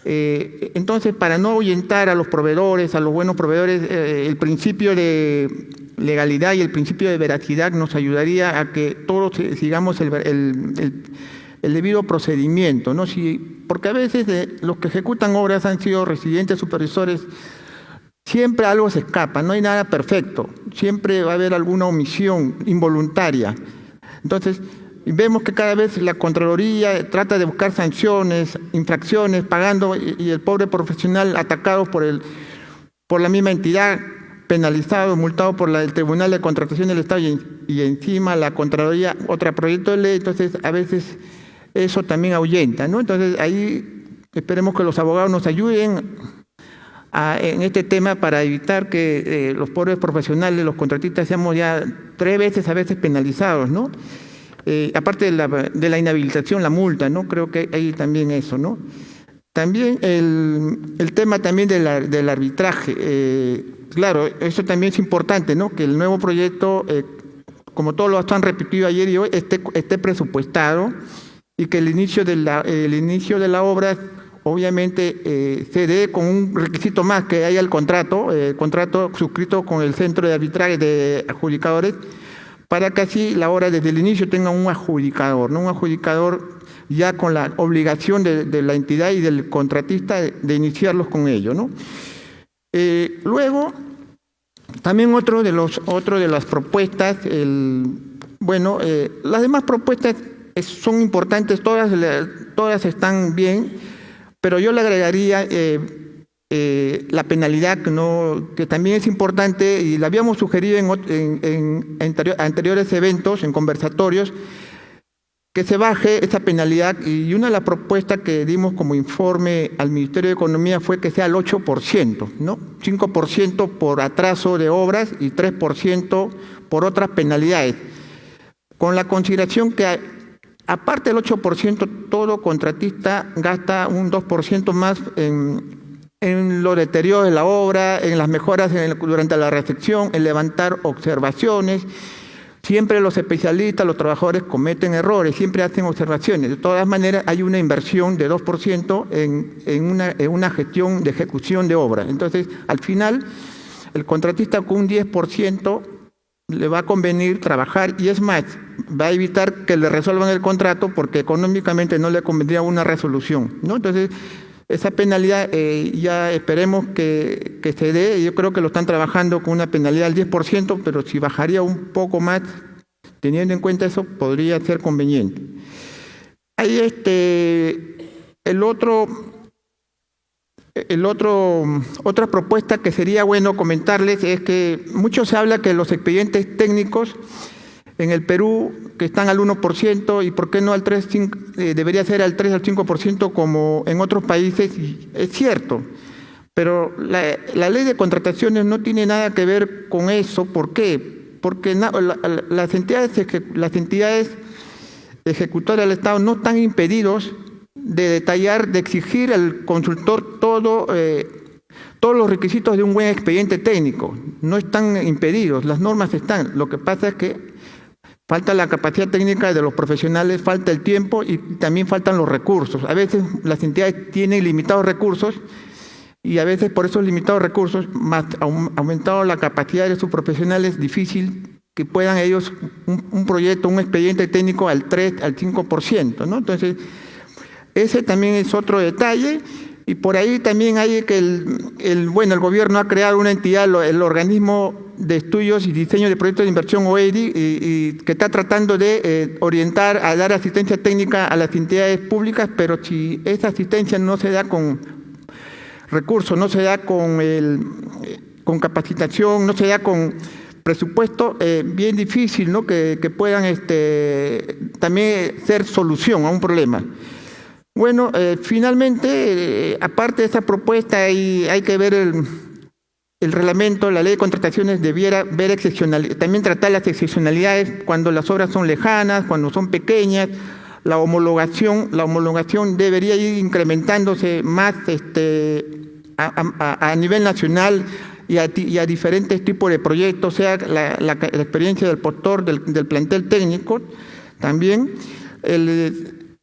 [SPEAKER 5] Entonces, para no ahuyentar a los proveedores, a los buenos proveedores, el principio de legalidad y el principio de veracidad nos ayudaría a que todos sigamos el debido procedimiento, ¿no? Porque a veces los que ejecutan obras han sido residentes, supervisores, siempre algo se escapa, no hay nada perfecto, siempre va a haber alguna omisión involuntaria. Entonces, vemos que cada vez la Contraloría trata de buscar sanciones, infracciones, pagando, y el pobre profesional atacado por la misma entidad, penalizado, multado por el Tribunal de Contratación del Estado y encima la Contraloría, otro proyecto de ley. Entonces a veces eso también ahuyenta, ¿no? Entonces ahí esperemos que los abogados nos ayuden en este tema para evitar que los pobres profesionales, los contratistas, seamos ya 3 veces a veces penalizados, ¿no? Aparte de la inhabilitación, la multa, ¿no? Creo que hay también eso, ¿no? También el tema también del arbitraje. Claro, eso también es importante, ¿no? Que el nuevo proyecto, como todos lo han repetido ayer y hoy, esté presupuestado y que el inicio de la obra obviamente se dé con un requisito más, que haya el contrato suscrito con el Centro de Arbitraje de Adjudicadores, para que así la obra desde el inicio tenga un adjudicador, ¿no? Un adjudicador ya con la obligación de la entidad y del contratista de iniciarlos con ello, ¿no? Luego, también otro de las propuestas, las demás propuestas son importantes, todas están bien, pero yo le agregaría la penalidad, que también es importante, y la habíamos sugerido en anteriores eventos, en conversatorios, que se baje esa penalidad, y una de las propuestas que dimos como informe al Ministerio de Economía fue que sea el 8%, ¿no? 5% por atraso de obras y 3% por otras penalidades, con la consideración que aparte del 8%, todo contratista gasta un 2% más en los deterioros de la obra, en las mejoras durante la recepción, en levantar observaciones. Siempre los especialistas, los trabajadores cometen errores, siempre hacen observaciones. De todas maneras, hay una inversión de 2% en una gestión de ejecución de obra. Entonces, al final, el contratista con un 10% le va a convenir trabajar, y es más, va a evitar que le resuelvan el contrato porque económicamente no le convendría una resolución, ¿no? Entonces, esa penalidad ya esperemos que se dé. Yo creo que lo están trabajando con una penalidad del 10%, pero si bajaría un poco más, teniendo en cuenta eso, podría ser conveniente. Hay otra propuesta que sería bueno comentarles es que mucho se habla que los expedientes técnicos en el Perú, que están al 1%, y por qué no al 3, debería ser al 3 al 5% como en otros países, y es cierto, pero la ley de contrataciones no tiene nada que ver con eso. ¿Por qué? Porque las entidades ejecutoras del Estado no están impedidos de detallar, de exigir al consultor todos los requisitos de un buen expediente técnico. No están impedidos, las normas están. Lo que pasa es que falta la capacidad técnica de los profesionales, falta el tiempo y también faltan los recursos. A veces las entidades tienen limitados recursos, y a veces por esos limitados recursos, más aumentado la capacidad de sus profesionales, es difícil que puedan ellos un proyecto, un expediente técnico al 3, al 5%, ¿no? Entonces, ese también es otro detalle. Y por ahí también hay que el gobierno ha creado una entidad, el Organismo de Estudios y Diseño de Proyectos de Inversión, OEDI, y que está tratando de orientar, a dar asistencia técnica a las entidades públicas, pero si esa asistencia no se da con recursos, no se da con capacitación, no se da con presupuesto, bien difícil, ¿no? que puedan también ser solución a un problema. Bueno, finalmente, aparte de esa propuesta, hay que ver el reglamento. La ley de contrataciones debiera ver excepcionalidades, también tratar las excepcionalidades cuando las obras son lejanas, cuando son pequeñas. La homologación debería ir incrementándose más a nivel nacional y a diferentes tipos de proyectos, sea la experiencia del postor, del plantel técnico también.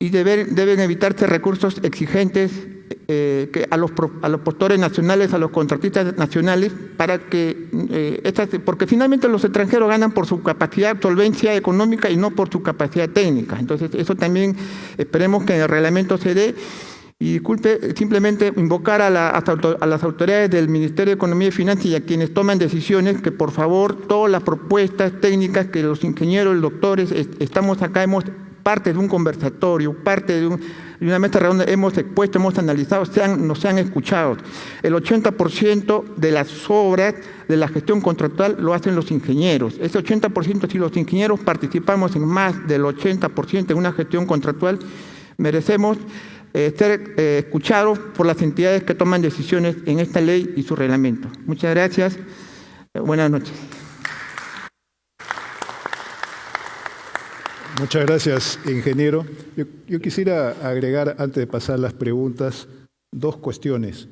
[SPEAKER 5] Y deben evitarse recursos exigentes a los postores nacionales, a los contratistas nacionales, para que porque finalmente los extranjeros ganan por su capacidad, solvencia económica, y no por su capacidad técnica. Entonces, eso también esperemos que en el reglamento se dé. Y disculpe, simplemente invocar a las autoridades del Ministerio de Economía y Finanzas y a quienes toman decisiones, que por favor todas las propuestas técnicas que los ingenieros, los doctores, estamos acá, parte de un conversatorio, parte de una mesa redonda, hemos expuesto, hemos analizado, nos sean escuchados. El 80% de las obras de la gestión contractual lo hacen los ingenieros. Ese 80%, si los ingenieros participamos en más del 80% en una gestión contractual, merecemos ser escuchados por las entidades que toman decisiones en esta ley y su reglamento. Muchas gracias. Buenas noches.
[SPEAKER 2] Muchas gracias, ingeniero. Yo quisiera agregar, antes de pasar las preguntas, dos cuestiones.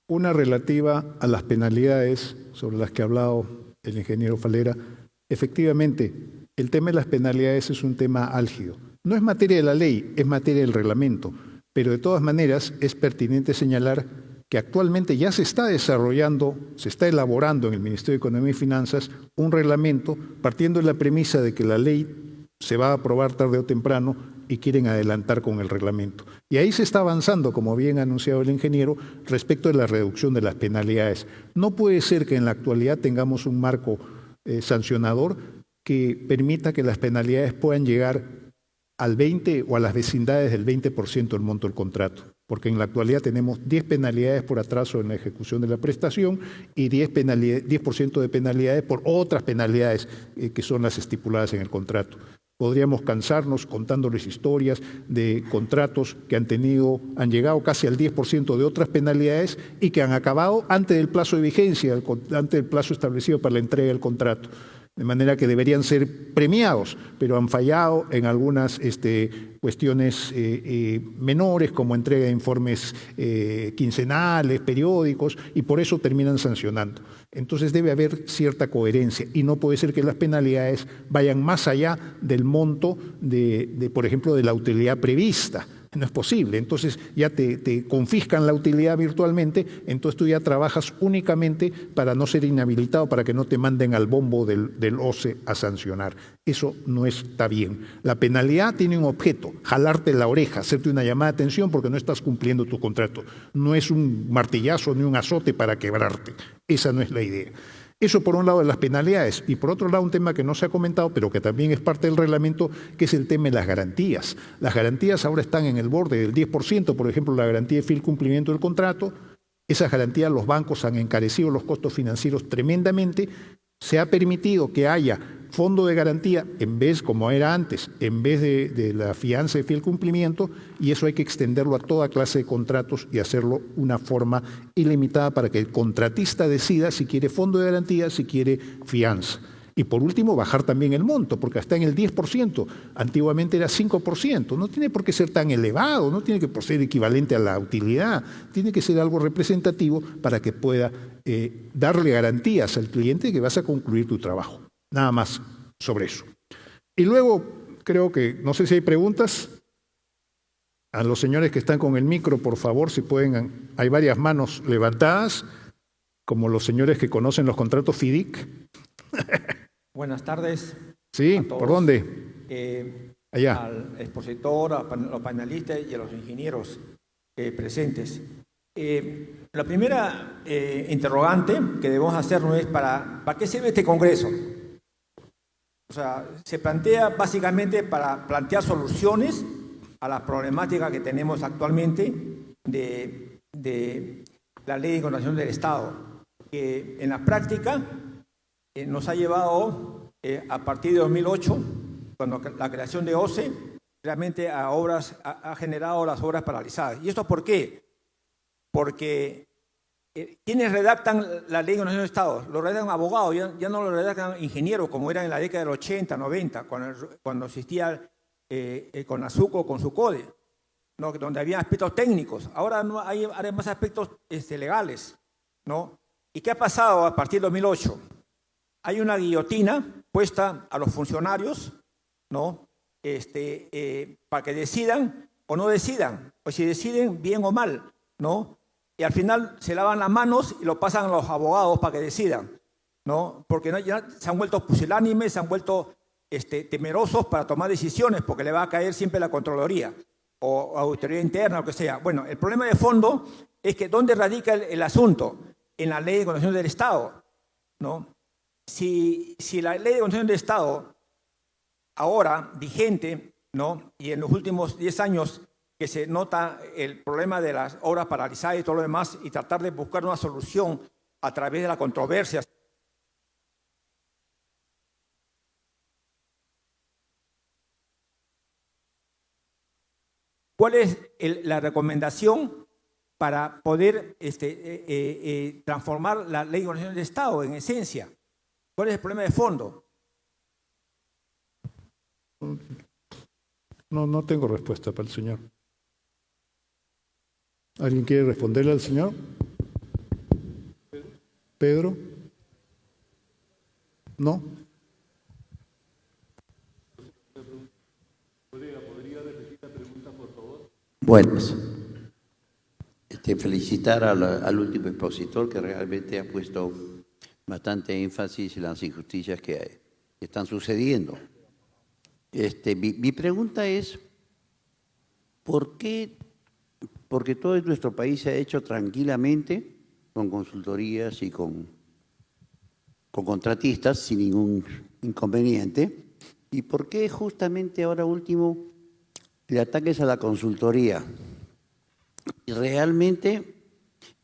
[SPEAKER 2] Una relativa a las penalidades sobre las que ha hablado el ingeniero Falera. Efectivamente, el tema de las penalidades es un tema álgido. No es materia de la ley, es materia del reglamento. Pero de todas maneras es pertinente señalar que actualmente ya se está desarrollando, se está elaborando en el Ministerio de Economía y Finanzas un reglamento partiendo de la premisa de que la ley se va a aprobar tarde o temprano y quieren adelantar con el reglamento. Y ahí se está avanzando, como bien ha anunciado el ingeniero, respecto de la reducción de las penalidades. No puede ser que en la actualidad tengamos un marco sancionador que permita que las penalidades puedan llegar al 20 o a las vecindades del 20% del monto del contrato, porque en la actualidad tenemos 10 penalidades por atraso en la ejecución de la prestación y 10% de penalidades por otras penalidades que son las estipuladas en el contrato. Podríamos cansarnos contándoles historias de contratos que han llegado casi al 10% de otras penalidades y que han acabado antes del plazo de vigencia, antes del plazo establecido para la entrega del contrato. De manera que deberían ser premiados, pero han fallado en algunas cuestiones menores, como entrega de informes quincenales, periódicos, y por eso terminan sancionando. Entonces debe haber cierta coherencia y no puede ser que las penalidades vayan más allá del monto por ejemplo, de la utilidad prevista. No es posible. Entonces ya te confiscan la utilidad virtualmente, entonces tú ya trabajas únicamente para no ser inhabilitado, para que no te manden al bombo del OCE a sancionar. Eso no está bien. La penalidad tiene un objeto, jalarte la oreja, hacerte una llamada de atención porque no estás cumpliendo tu contrato. No es un martillazo ni un azote para quebrarte. Esa no es la idea. Eso por un lado de las penalidades y por otro lado un tema que no se ha comentado pero que también es parte del reglamento, que es el tema de las garantías. Las garantías ahora están en el borde del 10%, por ejemplo la garantía de fiel cumplimiento del contrato. Esas garantías los bancos han encarecido los costos financieros tremendamente. Se ha permitido que haya fondo de garantía en vez, como era antes, en vez de la fianza de fiel cumplimiento, y eso hay que extenderlo a toda clase de contratos y hacerlo una forma ilimitada para que el contratista decida si quiere fondo de garantía, si quiere fianza. Y por último, bajar también el monto, porque está en el 10%, antiguamente era 5%, no tiene por qué ser tan elevado, no tiene que ser equivalente a la utilidad, tiene que ser algo representativo para que pueda darle garantías al cliente de que vas a concluir tu trabajo. Nada más sobre eso. Y luego, creo que, no sé si hay preguntas, a los señores que están con el micro, por favor, si pueden, hay varias manos levantadas, como los señores que conocen los contratos FIDIC.
[SPEAKER 6] Buenas tardes.
[SPEAKER 2] Sí, ¿por dónde? Allá.
[SPEAKER 6] Al expositor, a los panelistas y a los ingenieros presentes. La primera interrogante que debemos hacernos es ¿para qué sirve este Congreso? O sea, se plantea básicamente para plantear soluciones a las problemáticas que tenemos actualmente de la Ley de Contratación del Estado, que en la práctica nos ha llevado a partir de 2008, cuando la creación de OCE, realmente ha generado las obras paralizadas. ¿Y esto por qué? Porque quienes redactan la Ley de Contratación del Estado, lo redactan abogados, ya no lo redactan ingenieros, como era en la década del 80, 90, cuando existía con Azuco, con su CODE, ¿no? Donde había aspectos técnicos. Ahora no hay más aspectos legales, ¿no? ¿Y qué ha pasado a partir de 2008? Hay una guillotina puesta a los funcionarios, ¿no? Para que decidan o no decidan, o si deciden bien o mal, ¿no? Y al final se lavan las manos y lo pasan a los abogados para que decidan, ¿no? Porque ya se han vuelto pusilánimes, se han vuelto temerosos para tomar decisiones, porque le va a caer siempre la Contraloría o auditoría interna, o lo que sea. Bueno, el problema de fondo es que ¿dónde radica el asunto? En la Ley de Contratación del Estado, ¿no? Si la Ley de Contratación del Estado, ahora vigente, ¿no? Y en los últimos 10 años que se nota el problema de las obras paralizadas y todo lo demás, y tratar de buscar una solución a través de la controversia. ¿Cuál es la recomendación para poder transformar la Ley de Contratación del Estado en esencia? ¿Cuál es el problema de fondo?
[SPEAKER 2] No tengo respuesta para el señor. ¿Alguien quiere responderle al señor? ¿Pedro? ¿No?
[SPEAKER 7] Buenas. Felicitar al último expositor que realmente ha puesto bastante énfasis en las injusticias que están sucediendo. Mi pregunta es, ¿por qué? Porque todo en nuestro país se ha hecho tranquilamente, con consultorías y con contratistas, sin ningún inconveniente. ¿Y por qué justamente ahora último el ataque es a la consultoría? Y realmente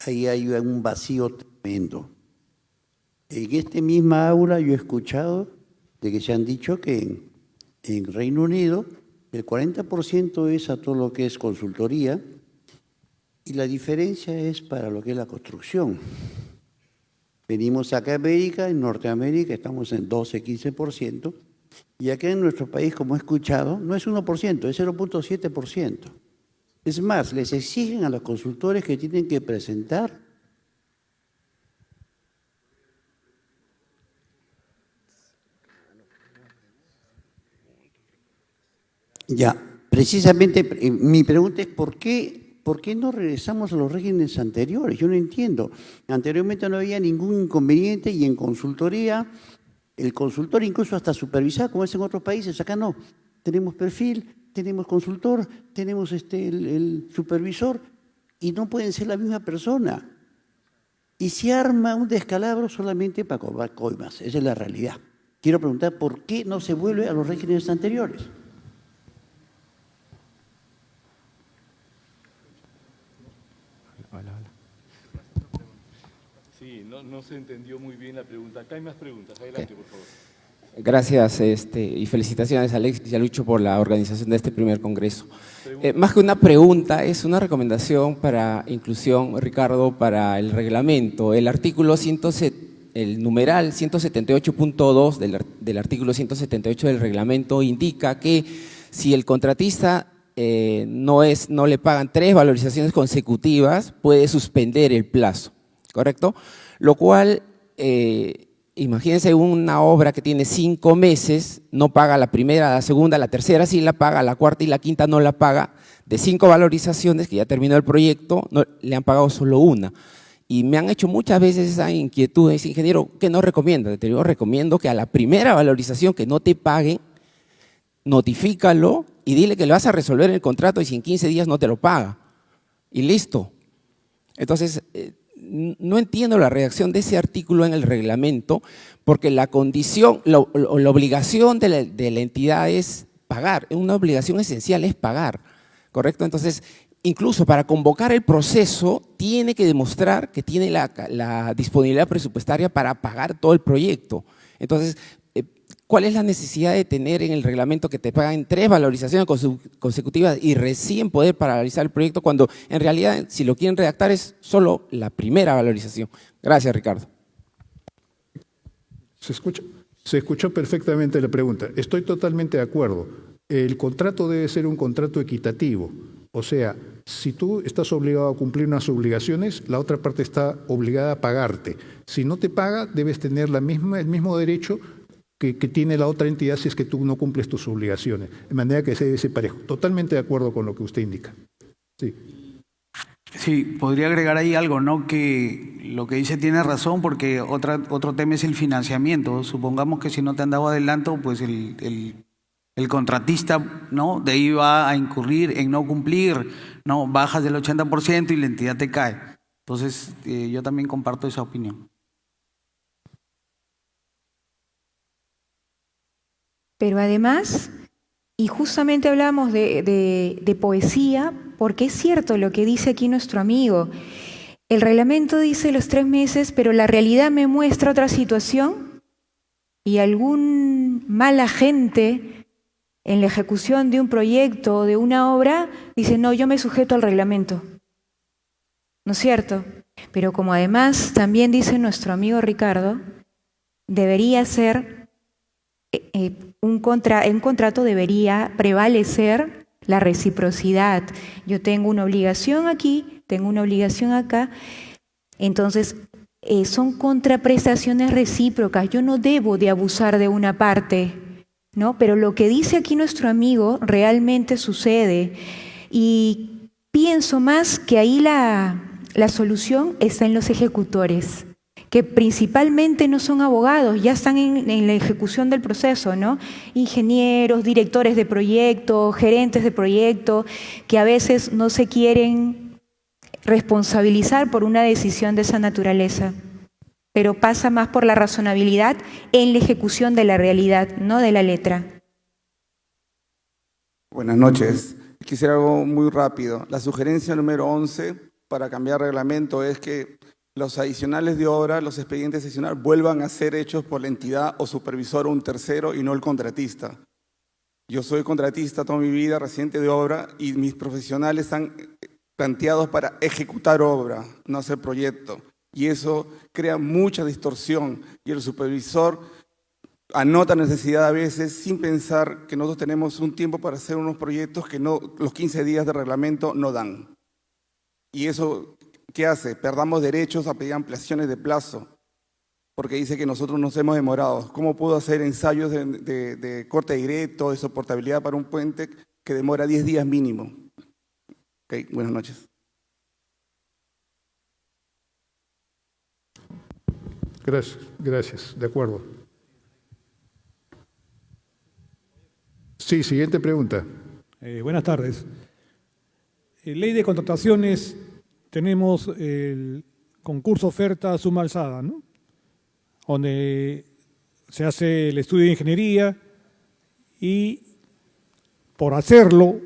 [SPEAKER 7] ahí hay un vacío tremendo. En esta misma aula yo he escuchado de que se han dicho que en Reino Unido el 40% es a todo lo que es consultoría y la diferencia es para lo que es la construcción. Venimos acá a América, en Norteamérica estamos en 12-15%, y acá en nuestro país, como he escuchado, no es 1%, es 0.7%. Es más, les exigen a los consultores que tienen que presentar ya, precisamente mi pregunta es ¿por qué no regresamos a los regímenes anteriores? Yo no entiendo. Anteriormente no había ningún inconveniente y en consultoría, el consultor incluso hasta supervisar, como es en otros países, acá no. Tenemos perfil, tenemos consultor, tenemos el supervisor y no pueden ser la misma persona. Y se arma un descalabro solamente para cobrar coimas. Esa es la realidad. Quiero preguntar por qué no se vuelve a los regímenes anteriores.
[SPEAKER 8] Sí, no se entendió muy bien la pregunta. Acá hay más preguntas. Adelante, por favor.
[SPEAKER 9] Gracias y felicitaciones a Alexis y a Lucho por la organización de este primer congreso. Más que una pregunta, es una recomendación para inclusión, Ricardo, para el reglamento. El artículo el numeral 178.2 del artículo 178 del reglamento indica que si el contratista no le pagan 3 valorizaciones consecutivas, puede suspender el plazo, ¿correcto? Lo cual, imagínense una obra que tiene 5 meses, no paga la primera, la segunda, la tercera sí la paga, la cuarta y la quinta no la paga. De 5 valorizaciones que ya terminó el proyecto, le han pagado solo una. Y me han hecho muchas veces esa inquietud, ese ingeniero, ¿qué nos recomienda? Te digo, recomiendo que a la primera valorización que no te paguen, notifícalo y dile que le vas a resolver el contrato y si en 15 días no te lo paga. Y listo. Entonces, no entiendo la redacción de ese artículo en el reglamento, porque la condición, la obligación de la entidad es pagar, una obligación esencial es pagar, ¿correcto? Entonces, incluso para convocar el proceso, tiene que demostrar que tiene la disponibilidad presupuestaria para pagar todo el proyecto. Entonces, ¿cuál es la necesidad de tener en el reglamento que te paguen 3 valorizaciones consecutivas y recién poder paralizar el proyecto cuando en realidad si lo quieren redactar es solo la primera valorización? Gracias, Ricardo.
[SPEAKER 2] Se escuchó perfectamente la pregunta. Estoy totalmente de acuerdo. El contrato debe ser un contrato equitativo. O sea, si tú estás obligado a cumplir unas obligaciones, la otra parte está obligada a pagarte. Si no te paga, debes tener el mismo derecho que tiene la otra entidad si es que tú no cumples tus obligaciones, de manera que se debe ser parejo. Totalmente de acuerdo con lo que usted indica. Sí.
[SPEAKER 3] Sí, podría agregar ahí algo, ¿no? Que lo que dice tiene razón, porque otro tema es el financiamiento. Supongamos que si no te han dado adelanto, pues el contratista, ¿no? De ahí va a incurrir en no cumplir, ¿no? Bajas del 80% y la entidad te cae. Entonces, yo también comparto esa opinión.
[SPEAKER 4] Pero además, y justamente hablamos de poesía, porque es cierto lo que dice aquí nuestro amigo. El reglamento dice los 3 meses, pero la realidad me muestra otra situación y algún mal agente en la ejecución de un proyecto o de una obra dice, no, yo me sujeto al reglamento. ¿No es cierto? Pero como además también dice nuestro amigo Ricardo, debería ser... un contrato debería prevalecer la reciprocidad. Yo tengo una obligación aquí, tengo una obligación acá, entonces son contraprestaciones recíprocas. Yo no debo de abusar de una parte, ¿no? Pero lo que dice aquí nuestro amigo realmente sucede y pienso más que ahí la solución está en los ejecutores, que principalmente no son abogados, ya están en la ejecución del proceso, ¿no? Ingenieros, directores de proyecto, gerentes de proyecto, que a veces no se quieren responsabilizar por una decisión de esa naturaleza, pero pasa más por la razonabilidad en la ejecución de la realidad, no de la letra.
[SPEAKER 10] Buenas noches. Quisiera algo muy rápido. La sugerencia número 11 para cambiar reglamento es que los adicionales de obra, los expedientes adicionales, vuelvan a ser hechos por la entidad o supervisor o un tercero y no el contratista. Yo soy contratista toda mi vida, residente de obra, y mis profesionales están planteados para ejecutar obra, no hacer proyecto. Y eso crea mucha distorsión y el supervisor anota necesidad a veces sin pensar que nosotros tenemos un tiempo para hacer unos proyectos que no, los 15 días de reglamento no dan. Y eso, ¿qué hace? Perdamos derechos a pedir ampliaciones de plazo, porque dice que nosotros nos hemos demorado. ¿Cómo puedo hacer ensayos de corte directo, de soportabilidad para un puente que demora 10 días mínimo? Ok, buenas noches.
[SPEAKER 2] Gracias, de acuerdo. Sí, siguiente pregunta.
[SPEAKER 11] Buenas tardes. En ley de contrataciones tenemos el concurso oferta suma alzada, ¿no? Donde se hace el estudio de ingeniería y por hacerlo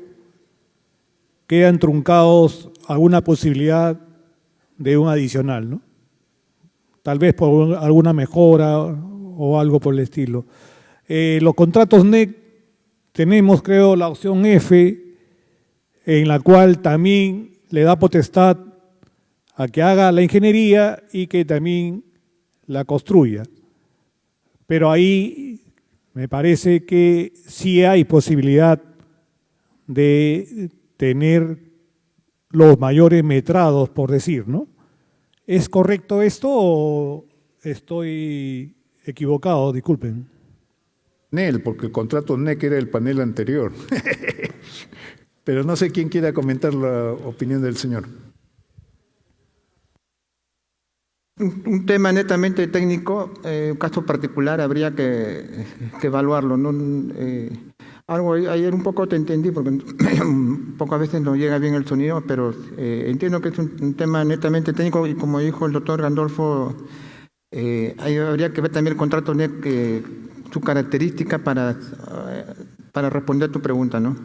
[SPEAKER 11] quedan truncados alguna posibilidad de un adicional, ¿no? Tal vez por alguna mejora o algo por el estilo. Los contratos NEC tenemos, creo, la opción F, en la cual también le da potestad a que haga la ingeniería y que también la construya. Pero ahí me parece que sí hay posibilidad de tener los mayores metrados, por decir, ¿no? ¿Es correcto esto o estoy equivocado? Disculpen.
[SPEAKER 2] NEL, porque el contrato NEC era el panel anterior. Pero no sé quién quiera comentar la opinión del señor.
[SPEAKER 5] Un tema netamente técnico, un caso particular habría que evaluarlo, ¿no? Algo ayer un poco te entendí, porque un poco a veces no llega bien el sonido, pero entiendo que es un tema netamente técnico y como dijo el doctor Gandolfo, ahí habría que ver también el contrato NEC, su característica para responder a tu pregunta, ¿no?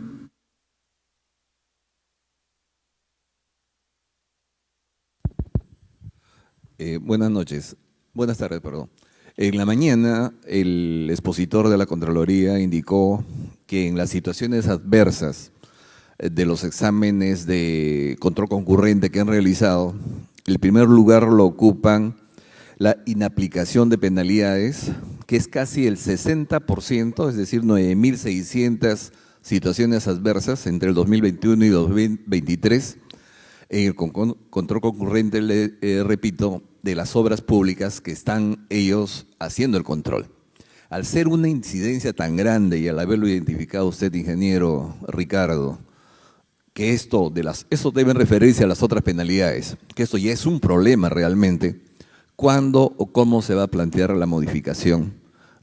[SPEAKER 12] Buenas tardes, perdón. En la mañana, el expositor de la Contraloría indicó que en las situaciones adversas de los exámenes de control concurrente que han realizado, el primer lugar lo ocupan la inaplicación de penalidades, que es casi el 60%, es decir, 9.600 situaciones adversas entre el 2021 y 2023. En el control concurrente, repito, de las obras públicas que están ellos haciendo el control. Al ser una incidencia tan grande y al haberlo identificado usted, ingeniero Ricardo, que esto debe referirse a las otras penalidades, que esto ya es un problema realmente, ¿cuándo o cómo se va a plantear la modificación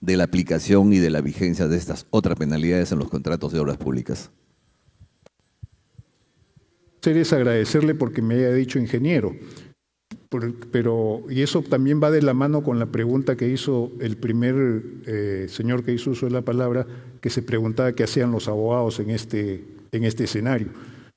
[SPEAKER 12] de la aplicación y de la vigencia de estas otras penalidades en los contratos de obras públicas?
[SPEAKER 2] Es agradecerle porque me haya dicho ingeniero, y eso también va de la mano con la pregunta que hizo el primer señor que hizo uso de la palabra, que se preguntaba qué hacían los abogados en este escenario.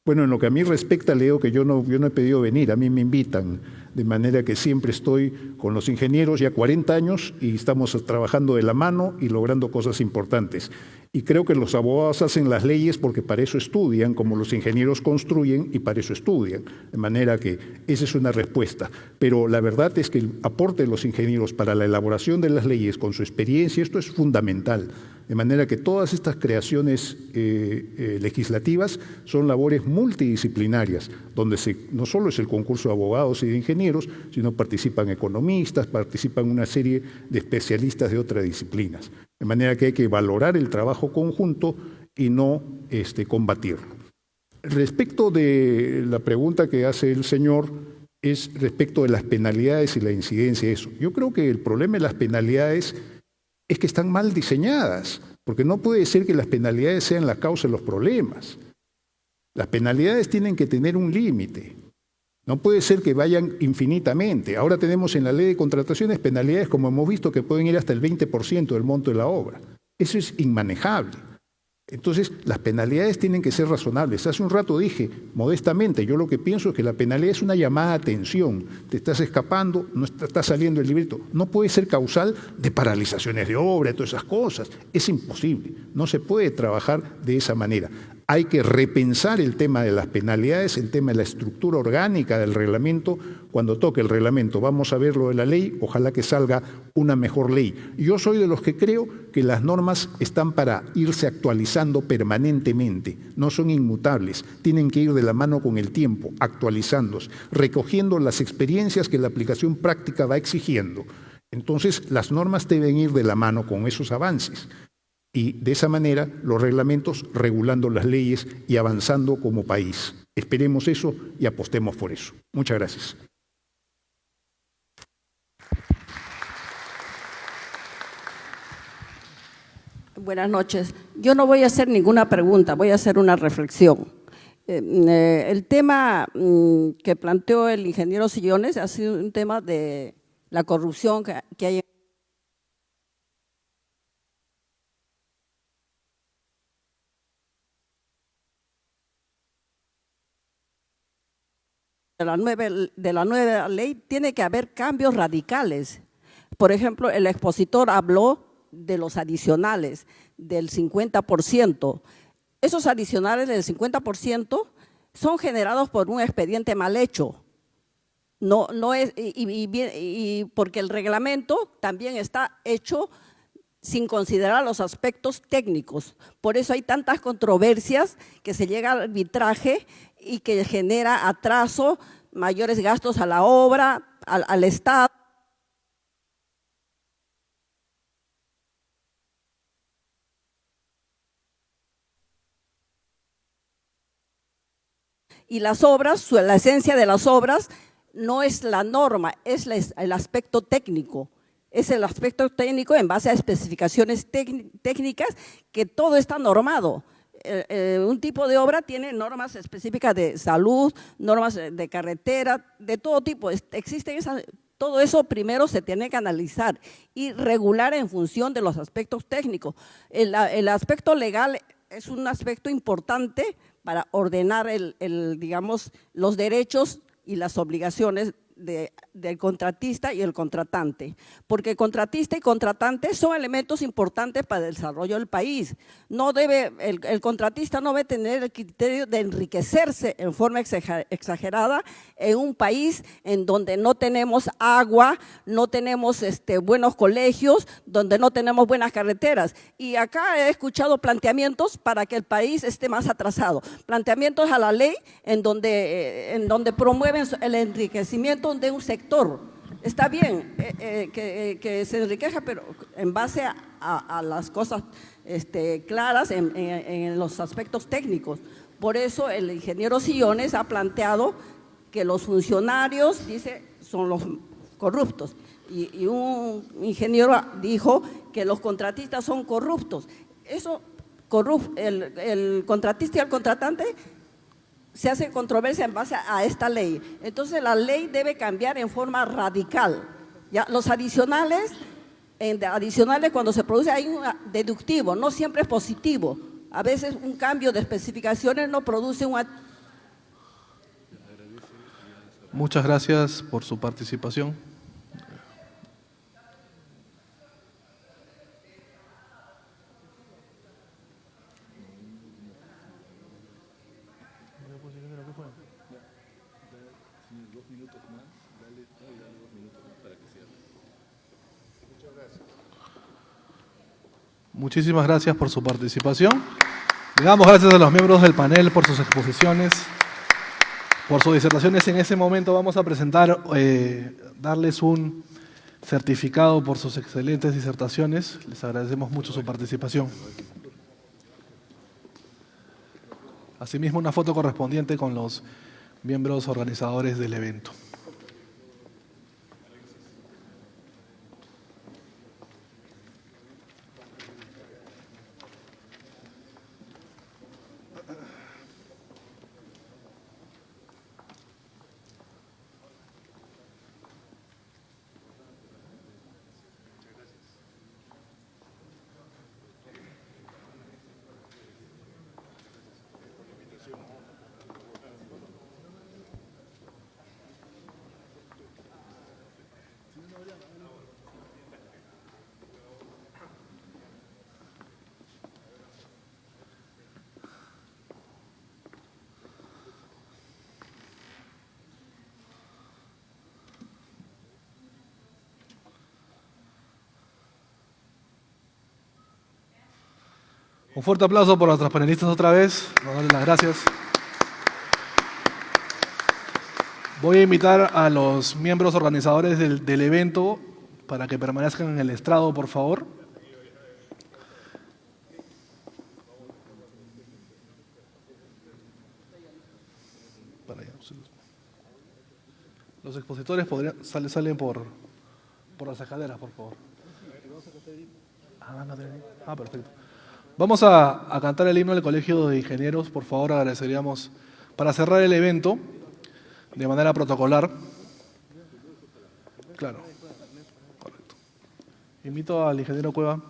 [SPEAKER 2] Bueno, en lo que a mí respecta, le digo que yo no he pedido venir, a mí me invitan, de manera que siempre estoy con los ingenieros ya 40 años y estamos trabajando de la mano y logrando cosas importantes. Y creo que los abogados hacen las leyes porque para eso estudian, como los ingenieros construyen y para eso estudian. De manera que esa es una respuesta. Pero la verdad es que el aporte de los ingenieros para la elaboración de las leyes con su experiencia, esto es fundamental. De manera que todas estas creaciones legislativas son labores multidisciplinarias, donde no solo es el concurso de abogados y de ingenieros, sino participan economistas, participan una serie de especialistas de otras disciplinas. De manera que hay que valorar el trabajo conjunto y no combatirlo. Respecto de la pregunta que hace el señor, es respecto de las penalidades y la incidencia de eso. Yo creo que el problema de las penalidades es que están mal diseñadas, porque no puede ser que las penalidades sean la causa de los problemas. Las penalidades tienen que tener un límite. No puede ser que vayan infinitamente. Ahora tenemos en la ley de contrataciones penalidades, como hemos visto, que pueden ir hasta el 20% del monto de la obra. Eso es inmanejable. Entonces, las penalidades tienen que ser razonables. Hace un rato dije, modestamente, yo lo que pienso es que la penalidad es una llamada de atención. Te estás escapando, no está saliendo el libreto. No puede ser causal de paralizaciones de obra, de todas esas cosas. Es imposible. No se puede trabajar de esa manera. Hay que repensar el tema de las penalidades, el tema de la estructura orgánica del reglamento. Cuando toque el reglamento vamos a ver lo de la ley, ojalá que salga una mejor ley. Yo soy de los que creo que las normas están para irse actualizando permanentemente, no son inmutables, tienen que ir de la mano con el tiempo, actualizándose, recogiendo las experiencias que la aplicación práctica va exigiendo. Entonces, las normas deben ir de la mano con esos avances. Y de esa manera los reglamentos regulando las leyes y avanzando como país. Esperemos eso y apostemos por eso. Muchas gracias.
[SPEAKER 13] Buenas noches. Yo no voy a hacer ninguna pregunta, voy a hacer una reflexión. El tema que planteó el ingeniero Sillones ha sido un tema de la corrupción que hay de la nueva ley. Tiene que haber cambios radicales. Por ejemplo, el expositor habló de los adicionales, del 50%. Esos adicionales del 50% son generados por un expediente mal hecho. No es, y porque el reglamento también está hecho sin considerar los aspectos técnicos. Por eso hay tantas controversias que se llega al arbitraje y que genera atraso, mayores gastos a la obra, al Estado. Y las obras, la esencia de las obras no es la norma, es el aspecto técnico. Es el aspecto técnico en base a especificaciones técnicas que todo está normado. Un tipo de obra tiene normas específicas de salud, normas de carretera, de todo tipo. Existen todo eso primero se tiene que analizar y regular en función de los aspectos técnicos. El aspecto legal es un aspecto importante para ordenar digamos, los derechos y las obligaciones del contratista y el contratante, porque el contratista y contratante son elementos importantes para el desarrollo del país. El contratista no debe tener el criterio de enriquecerse en forma exagerada en un país en donde no tenemos agua, no tenemos buenos colegios, donde no tenemos buenas carreteras. Y acá he escuchado planteamientos para que el país esté más atrasado, planteamientos a la ley en donde promueven el enriquecimiento de un sector. Está bien que se enriquezca, pero en base a las cosas claras en los aspectos técnicos. Por eso el ingeniero Sillones ha planteado que los funcionarios, dice, son los corruptos. Y un ingeniero dijo que los contratistas son corruptos. Eso, el contratista y el contratante se hace controversia en base a esta ley. Entonces la ley debe cambiar en forma radical. ¿Ya? Los adicionales cuando se produce hay un deductivo, no siempre es positivo. A veces un cambio de especificaciones no produce un...
[SPEAKER 1] Muchas gracias por su participación. Muchísimas gracias por su participación. Le damos gracias a los miembros del panel por sus exposiciones, por sus disertaciones. En ese momento vamos a presentar, darles un certificado por sus excelentes disertaciones. Les agradecemos mucho su participación. Asimismo, una foto correspondiente con los miembros organizadores del evento. Un fuerte aplauso por nuestros panelistas otra vez. Nos dan las gracias. Voy a invitar a los miembros organizadores del evento para que permanezcan en el estrado, por favor. Los expositores salen por las escaleras, por favor. Perfecto. Vamos a cantar el himno del Colegio de Ingenieros, por favor, agradeceríamos, para cerrar el evento de manera protocolar. Claro, correcto. Invito al ingeniero Cueva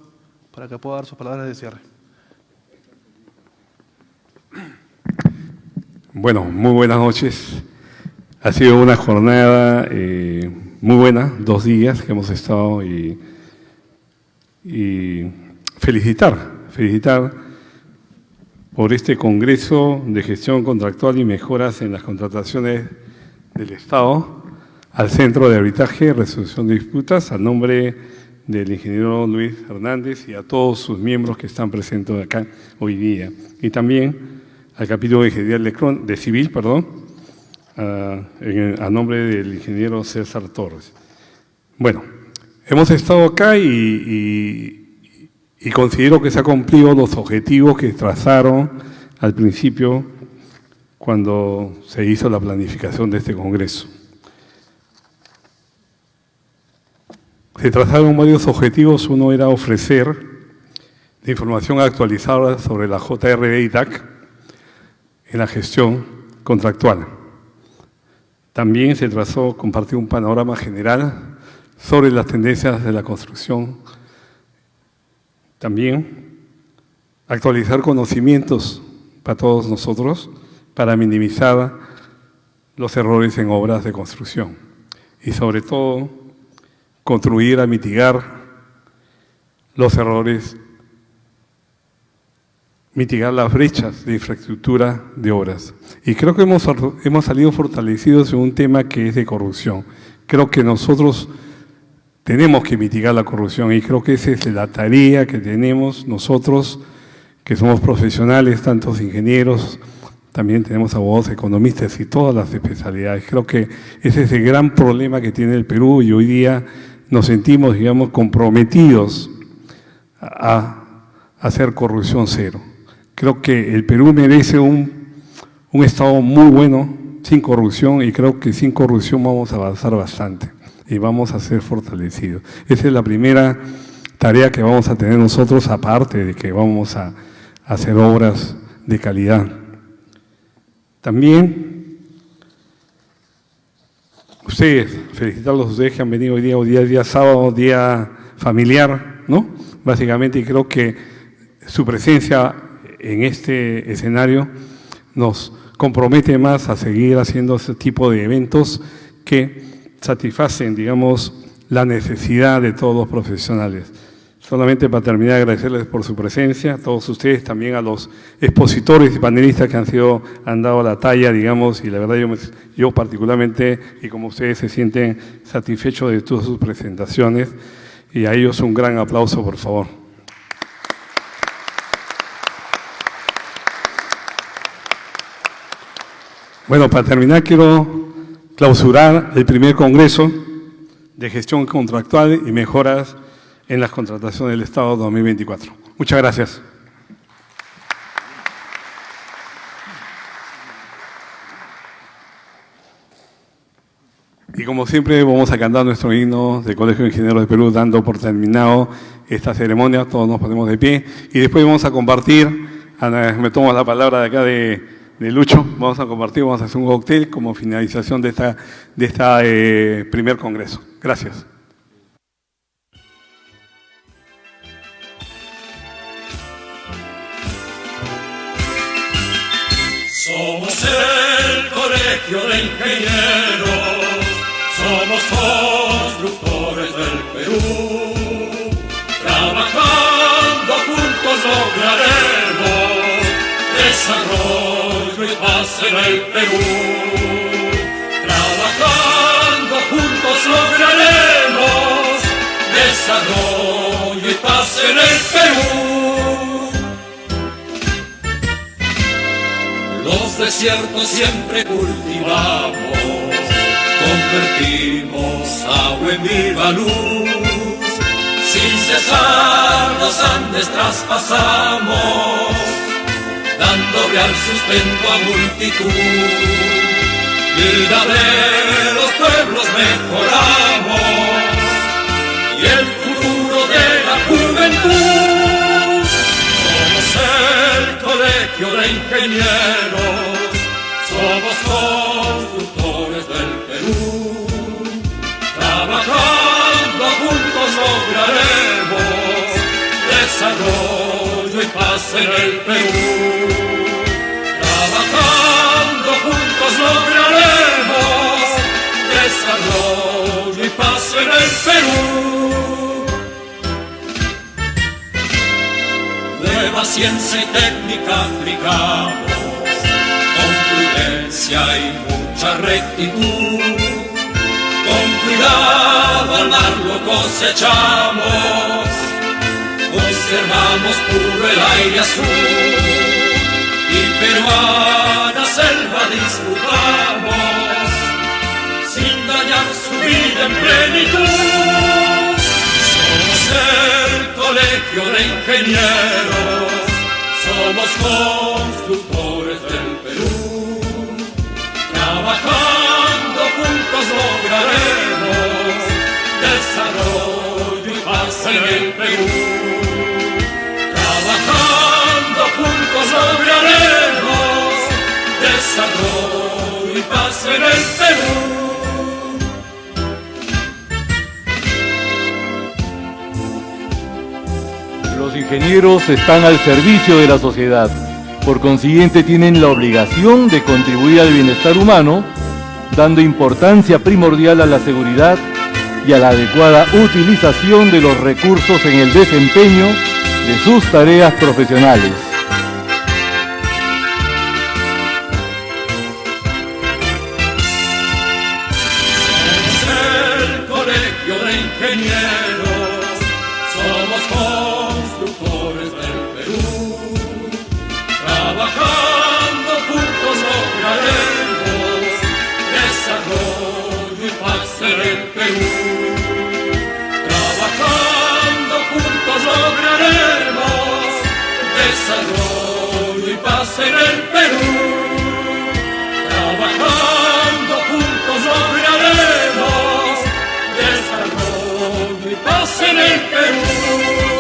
[SPEAKER 1] para que pueda dar sus palabras de cierre.
[SPEAKER 14] Bueno, muy buenas noches. Ha sido una jornada muy buena, 2 días que hemos estado y felicitar por este Congreso de Gestión Contractual y Mejoras en las Contrataciones del Estado al Centro de Arbitraje y Resolución de Disputas, a nombre del ingeniero Luis Hernández y a todos sus miembros que están presentes acá hoy día. Y también al capítulo de Civil, a nombre del ingeniero César Torres. Bueno, hemos estado acá y considero que se han cumplido los objetivos que trazaron al principio cuando se hizo la planificación de este Congreso. Se trazaron varios objetivos. Uno era ofrecer la información actualizada sobre la JRD y DAC en la gestión contractual. También se trazó compartir un panorama general sobre las tendencias de la construcción. También actualizar conocimientos para todos nosotros para minimizar los errores en obras de construcción y sobre todo contribuir a mitigar los errores, mitigar las brechas de infraestructura de obras. Y creo que hemos salido fortalecidos en un tema que es de corrupción. Creo que nosotros tenemos que mitigar la corrupción y creo que esa es la tarea que tenemos nosotros, que somos profesionales, tantos ingenieros, también tenemos abogados, economistas y todas las especialidades. Creo que ese es el gran problema que tiene el Perú y hoy día nos sentimos, digamos, comprometidos a hacer corrupción cero. Creo que el Perú merece un Estado muy bueno, sin corrupción, y creo que sin corrupción vamos a avanzar bastante y vamos a ser fortalecidos. Esa es la primera tarea que vamos a tener nosotros, aparte de que vamos a hacer obras de calidad. También, felicitarlos a ustedes que han venido hoy día sábado, día familiar, ¿no? Básicamente, y creo que su presencia en este escenario nos compromete más a seguir haciendo ese tipo de eventos que satisfacen, digamos, la necesidad de todos los profesionales. Solamente para terminar, agradecerles por su presencia, a todos ustedes, también a los expositores y panelistas que han dado la talla, digamos, y la verdad yo particularmente, y como ustedes se sienten satisfechos de todas sus presentaciones, y a ellos un gran aplauso, por favor. Bueno, para terminar quiero clausurar el primer Congreso de Gestión Contractual y Mejoras en las Contrataciones del Estado 2024. Muchas gracias. Y como siempre vamos a cantar nuestro himno del Colegio de Ingenieros de Perú, dando por terminado esta ceremonia. Todos nos ponemos de pie y después vamos a compartir, me tomo la palabra de acá de Lucho, vamos a compartir, vamos a hacer un cóctel como finalización de esta primer congreso. Gracias.
[SPEAKER 15] Somos el Colegio de Ingenieros, somos constructores del Perú. Trabajando juntos lograremos desarrollo y paz en el Perú. Trabajando juntos lograremos desarrollo y paz en el Perú. Los desiertos siempre cultivamos, convertimos agua en viva luz. Sin cesar los Andes traspasamos, dando real sustento a multitud. Vida de los pueblos mejoramos y el futuro de la juventud. Somos el Colegio de Ingenieros, somos constructores del Perú. Trabajando juntos lograremos desarrollo y paz en el Perú. Trabajando juntos lograremos desarrollo y paz en el Perú. Nueva ciencia y técnica aplicamos, con prudencia y mucha rectitud. Con cuidado al mar lo cosechamos, conservamos puro el aire azul y peruana selva disfrutamos, sin dañar su vida en plenitud. Somos el Colegio de Ingenieros, somos constructores del Perú. Trabajando juntos lograremos desarrollo y paz en el Perú. Trabajando juntos lograremos desarrollo y paz en el Perú.
[SPEAKER 8] Los ingenieros están al servicio de la sociedad. Por consiguiente, tienen la obligación de contribuir al bienestar humano, dando importancia primordial a la seguridad y a la adecuada utilización de los recursos en el desempeño de sus tareas profesionales.
[SPEAKER 15] Somos el Colegio de Ingenieros, somos constructores del Perú. Trabajando juntos lograremos desarrollo y paz en el Perú. Trabajando juntos lograremos desarrollo y paz en el Perú. Trabajando juntos lograremos desarrollo y paz en el Perú.